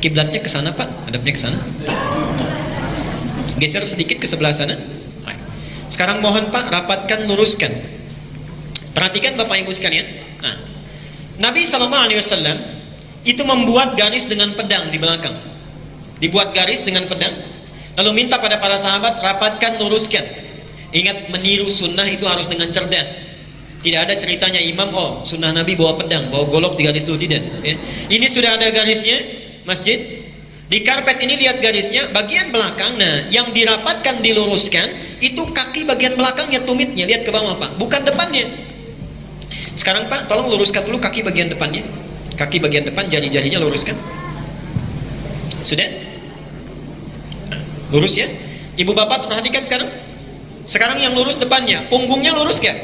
[SPEAKER 1] Kiblatnya ke sana Pak, hadapnya ke sana. Geser sedikit ke sebelah sana. Sekarang mohon Pak, rapatkan, luruskan. Perhatikan Bapak Ibu sekalian. Nah, Nabi SAW itu membuat garis dengan pedang di belakang. Dibuat garis dengan pedang, lalu minta pada para sahabat, rapatkan, luruskan. Ingat, meniru sunnah itu harus dengan cerdas. Tidak ada ceritanya imam, oh sunnah Nabi bawa pedang, bawa golok di garis dulu, tidak ya. Ini sudah ada garisnya, masjid. Di karpet ini lihat garisnya, bagian belakang. Nah, yang dirapatkan, diluruskan, itu kaki bagian belakangnya, tumitnya. Lihat ke bawah Pak, bukan depannya. Sekarang Pak, tolong luruskan dulu kaki bagian depannya. Kaki bagian depan, jari-jarinya luruskan. Sudah? Lurus ya? Ibu bapak perhatikan sekarang. Sekarang yang lurus depannya, punggungnya lurus gak?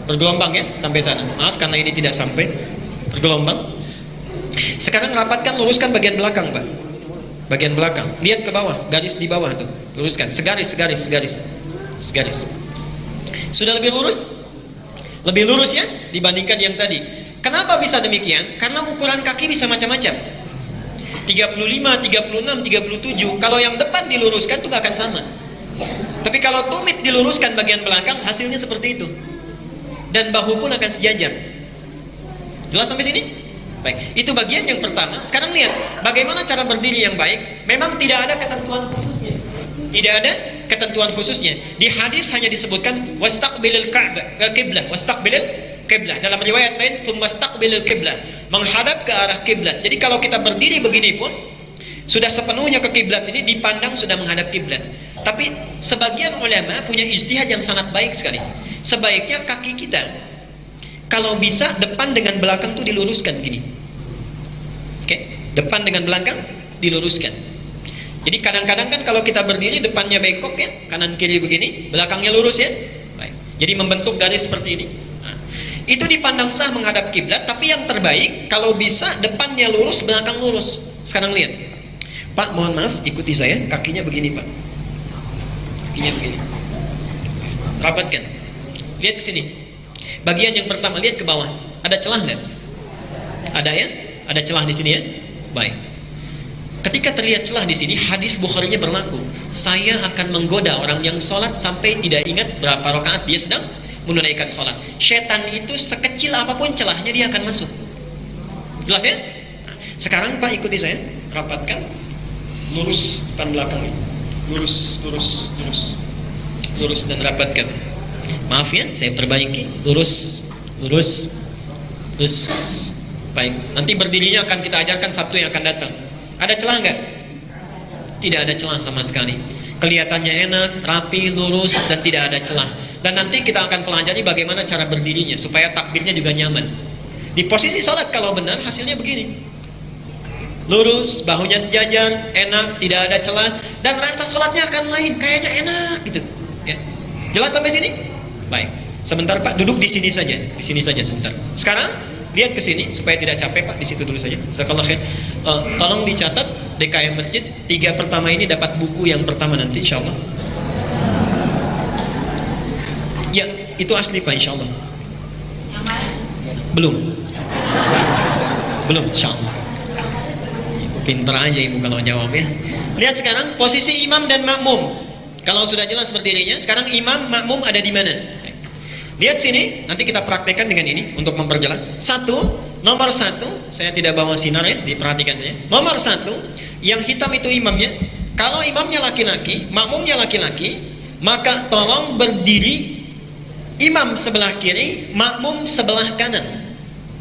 [SPEAKER 1] Bergelombang ya, sampai sana. Maaf karena ini tidak sampai. Bergelombang. Sekarang rapatkan, luruskan bagian belakang, Pak. Bagian belakang. Lihat ke bawah, garis di bawah tuh. Luruskan, segaris. Sudah lebih lurus? Lebih lurus ya dibandingkan yang tadi. Kenapa bisa demikian? Karena ukuran kaki bisa macam-macam. 35, 36, 37. Kalau yang depan diluruskan itu gak akan sama. Tapi kalau tumit diluruskan bagian belakang, hasilnya seperti itu. Dan bahu pun akan sejajar. Jelas sampai sini? Baik, itu bagian yang pertama. Sekarang lihat bagaimana cara berdiri yang baik. Memang tidak ada ketentuan khususnya. Tidak ada ketentuan khususnya. Di hadis hanya disebutkan wastaqbilil qiblah, wastaqbilil qiblah. Dalam riwayat lain tsumastaqbilil qiblah, menghadap ke arah kiblat. Jadi kalau kita berdiri begini pun sudah sepenuhnya ke kiblat, ini dipandang sudah menghadap kiblat. Tapi sebagian ulama punya ijtihad yang sangat baik sekali. Sebaiknya kaki kita kalau bisa depan dengan belakang tuh diluruskan gini. Oke, depan dengan belakang diluruskan. Jadi kadang-kadang kan kalau kita berdiri depannya bengkok ya, kanan kiri begini, belakangnya lurus ya. Baik. Jadi membentuk garis seperti ini. Nah, itu dipandang sah menghadap kiblat, tapi yang terbaik kalau bisa depannya lurus, belakang lurus. Sekarang lihat. Pak, mohon maaf, ikuti saya, kakinya begini, Pak. Kakinya begini. Rapatkan. Lihat ke sini. Bagian yang pertama, lihat ke bawah. Ada celah nggak? Ada ya? Ada celah di sini ya? Baik. Ketika terlihat celah di sini, hadis Bukhari-nya berlaku. Saya akan menggoda orang yang sholat sampai tidak ingat berapa rakaat dia sedang menunaikan sholat. Setan itu sekecil apapun celahnya dia akan masuk. Jelas ya? Nah, sekarang Pak ikuti saya, rapatkan, lurus depan belakangnya, lurus dan rapatkan. Maaf ya, saya perbaiki, lurus. Baik. Nanti berdirinya akan kita ajarkan Sabtu yang akan datang. Ada celah nggak? Tidak ada celah sama sekali. Kelihatannya enak, rapi, lurus, dan tidak ada celah. Dan nanti kita akan pelajari bagaimana cara berdirinya supaya takbirnya juga nyaman. Di posisi sholat kalau benar hasilnya begini. Lurus, bahunya sejajar, enak, tidak ada celah, dan rasa sholatnya akan lain, kayaknya enak gitu. Ya. Jelas sampai sini? Baik. Sebentar Pak, duduk di sini saja sebentar. Sekarang lihat ke sini supaya tidak capek Pak, di situ dulu saja. Jazakallahu khair. Tolong dicatat DKM Masjid 3 pertama ini dapat buku yang pertama nanti insyaallah. Ya, itu asli Pak insyaallah. Belum insyaallah. Pintar aja ibu kalau jawab ya. Lihat sekarang posisi imam dan makmum. Kalau sudah jelas berdirinya, sekarang imam makmum ada di mana? Lihat sini, nanti kita praktekkan dengan ini untuk memperjelas. Nomor satu, saya tidak bawa sinar ya, diperhatikan saja. Nomor satu, yang hitam itu imamnya. Kalau imamnya laki-laki, makmumnya laki-laki, maka tolong berdiri imam sebelah kiri, makmum sebelah kanan.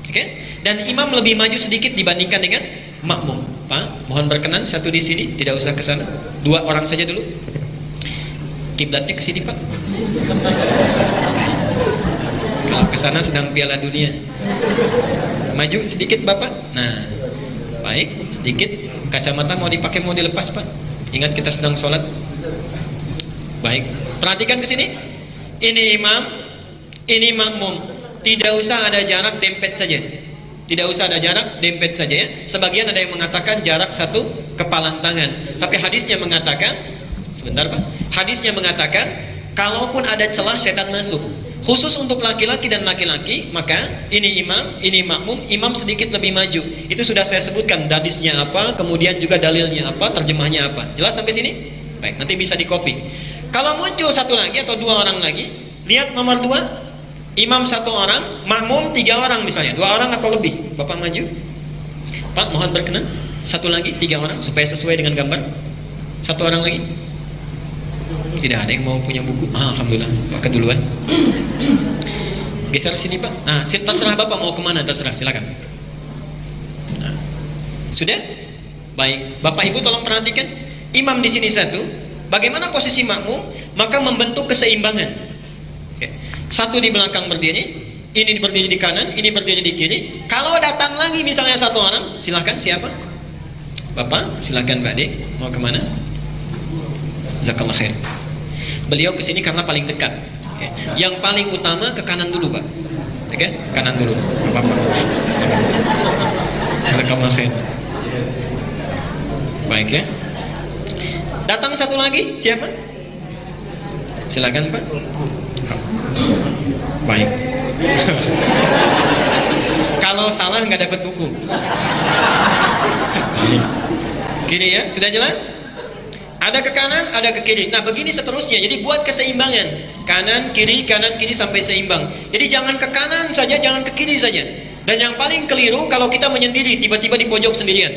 [SPEAKER 1] Oke? Dan imam lebih maju sedikit dibandingkan dengan makmum. Pak, mohon berkenan satu di sini, tidak usah ke sana. 2 orang saja dulu. Kiblatnya ke sini Pak. Kalau ke sana sedang Piala Dunia. Maju sedikit Bapak. Nah, baik, sedikit. Kacamata mau dipakai mau dilepas Pak. Ingat kita sedang sholat. Baik, perhatikan ke sini. Ini imam, ini makmum. Tidak usah ada jarak, dempet saja. Tidak usah ada jarak, dempet saja ya. Sebagian ada yang mengatakan jarak 1 kepalan tangan. Tapi hadisnya mengatakan, sebentar Pak. Hadisnya mengatakan, kalaupun ada celah setan masuk. Khusus untuk laki-laki dan laki-laki, maka ini imam, ini makmum, imam sedikit lebih maju. Itu sudah saya sebutkan hadisnya apa, kemudian juga dalilnya apa, terjemahnya apa. Jelas sampai sini? Baik, nanti bisa dikopi. Kalau muncul satu lagi atau 2 orang lagi, lihat nomor 2. Imam 1 orang, makmum 3 orang misalnya, 2 orang atau lebih. Bapak maju. Pak, mohon berkenan. 1 lagi, 3 orang supaya sesuai dengan gambar. 1 orang lagi. Tidak ada yang mau punya buku. Alhamdulillah, Pak keduluan. Geser sini Pak. Terserah Bapak mau kemana, terserah, silakan. Nah, sudah? Baik, Bapak Ibu tolong perhatikan. Imam di sini 1. Bagaimana posisi makmum? Maka membentuk keseimbangan. Oke. 1 di belakang berdiri, Ini berdiri di kanan, ini berdiri di kiri. Kalau datang lagi misalnya satu orang, silahkan, siapa? Bapak, silahkan Mbak De, mau kemana? Jazakallah khair. Beliau kesini karena paling dekat. Oke. Yang paling utama ke kanan dulu, Pak. Oke, kanan dulu. Bapak. Jazakallah khair. Baik ya. Datang satu lagi, siapa? Silakan Pak. Baik. Kalau salah nggak dapat buku. Gini ya, sudah jelas? Ada ke kanan, ada ke kiri. Nah begini seterusnya. Jadi buat keseimbangan. Kanan, kiri sampai seimbang. Jadi jangan ke kanan saja, jangan ke kiri saja. Dan yang paling keliru kalau kita menyendiri, tiba-tiba di pojok sendirian.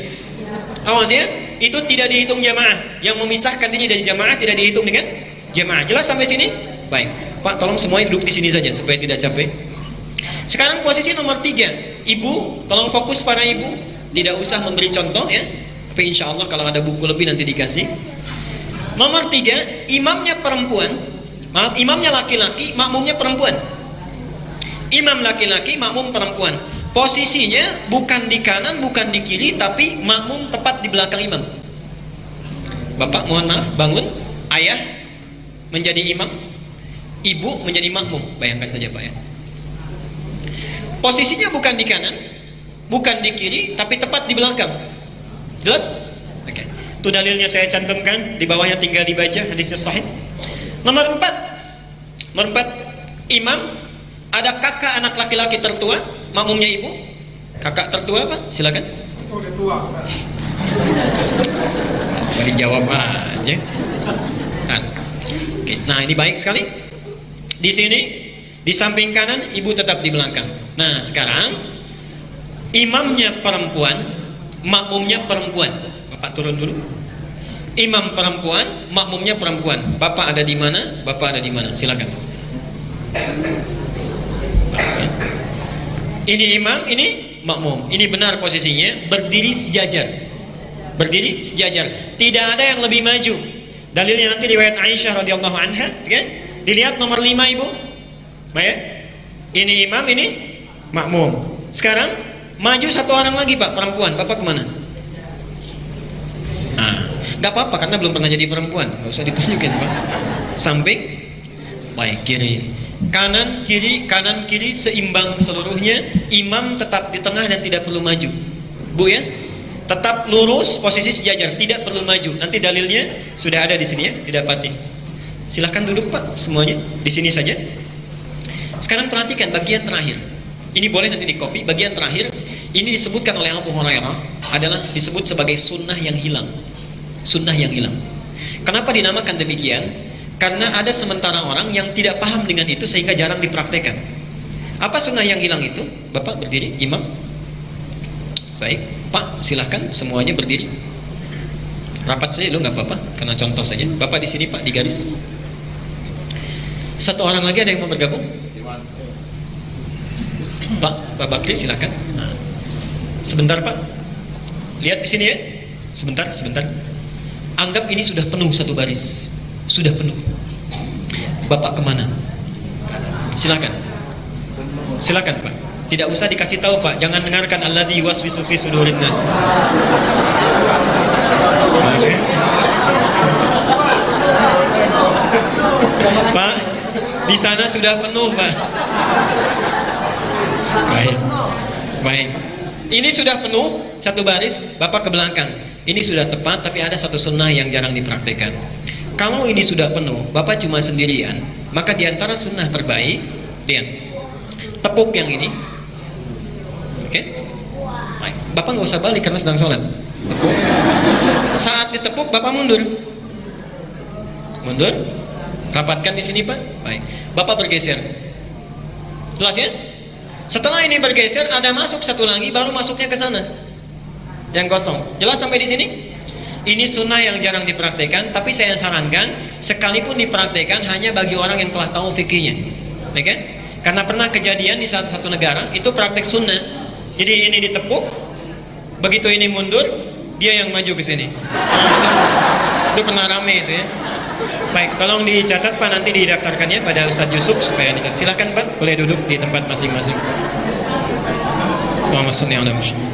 [SPEAKER 1] Awas ya, itu tidak dihitung jamaah. Yang memisahkan diri dari jamaah tidak dihitung dengan jamaah. Jelas sampai sini? Baik. Pak, tolong semuanya duduk di sini saja supaya tidak capek. Sekarang posisi nomor 3. Ibu, tolong fokus para ibu. Tidak usah memberi contoh ya. Tapi insya Allah kalau ada buku lebih nanti dikasih. Nomor 3, imamnya perempuan. Maaf, imamnya laki-laki, makmumnya perempuan. Imam laki-laki, makmum perempuan. Posisinya bukan di kanan, bukan di kiri, tapi makmum tepat di belakang imam. Bapak mohon maaf, bangun. Ayah menjadi imam, ibu menjadi makmum. Bayangkan saja Pak ya. Posisinya bukan di kanan, bukan di kiri, tapi tepat di belakang. Jelas? Oke. Itu dalilnya saya cantumkan, di bawahnya tinggal dibaca hadisnya sahih. Nomor 4. Nomor 4, imam, ada kakak anak laki-laki tertua, makmumnya ibu. Kakak tertua apa? Silakan.
[SPEAKER 2] Udah tua.
[SPEAKER 1] Mau dijawab aja. Oke. Nah, ini baik sekali. Di sini, di samping kanan, ibu tetap di belakang. Nah, sekarang imamnya perempuan, makmumnya perempuan. Bapak turun dulu. Imam perempuan, makmumnya perempuan. Bapak ada di mana? Bapak ada di mana? Silakan. Ini imam, ini makmum. Ini benar posisinya, berdiri sejajar. Berdiri sejajar. Tidak ada yang lebih maju. Dalilnya nanti riwayat Aisyah radhiyallahu anha, kan? Dilihat nomor 5 Ibu. Baik. Ini imam, ini makmum. Sekarang maju satu orang lagi Pak, perempuan. Bapak kemana? Gak apa-apa karena belum pernah jadi perempuan. Gak usah ditunjukin Pak. Samping, baik, kiri, kanan kiri seimbang seluruhnya. Imam tetap di tengah dan tidak perlu maju. Bu ya, tetap lurus posisi sejajar, tidak perlu maju. Nanti dalilnya sudah ada di sini ya, didapati. Silahkan duduk Pak, semuanya di sini saja. Sekarang perhatikan bagian terakhir. Ini boleh nanti di copy. Bagian terakhir ini disebutkan oleh Abu Hurairah adalah disebut sebagai sunnah yang hilang. Sunnah yang hilang. Kenapa dinamakan demikian? Karena ada sementara orang yang tidak paham dengan itu sehingga jarang dipraktekkan. Apa sunnah yang hilang itu? Bapak berdiri, imam. Baik, Pak silahkan semuanya berdiri. Rapat saja lu nggak apa-apa, karena contoh saja. Bapak di sini Pak, di garis. Satu orang lagi ada yang mau bergabung? Pak Bakri silahkan. Sebentar Pak. Lihat di sini ya. Sebentar. Anggap ini sudah penuh satu baris. Sudah penuh. Bapak kemana? Silakan Pak. Tidak usah dikasih tahu Pak. Jangan dengarkan alladzi yuwaswisu fi sudurin nas. Pak, di sana sudah penuh Pak. Baik. Ini sudah penuh satu baris. Bapak ke belakang. Ini sudah tepat, tapi ada satu sunnah yang jarang dipraktikkan. Kalau ini sudah penuh, Bapak cuma sendirian, maka diantara sunnah terbaik, lihat, tepuk yang ini. Oke? Baik. Bapak nggak usah balik karena sedang sholat. Tepuk. Saat ditepuk, Bapak mundur. Rapatkan di sini Pak. Baik. Bapak bergeser. Jelas ya? Setelah ini bergeser, ada masuk satu lagi, baru masuknya ke sana. Yang kosong. Jelas sampai di sini? Ini sunnah yang jarang dipraktekkan, tapi saya sarankan sekalipun dipraktekkan hanya bagi orang yang telah tahu fikihnya. Oke? Karena pernah kejadian di satu negara itu praktek sunnah. Jadi ini ditepuk, begitu ini mundur, dia yang maju ke sini. Itu pernah rame itu ya. Baik, tolong dicatat Pak, nanti didaftarkannya pada Ustadz Yusuf supaya dicatat. Silakan Pak, boleh duduk di tempat masing-masing. Allahumma shalli ala Muhammad.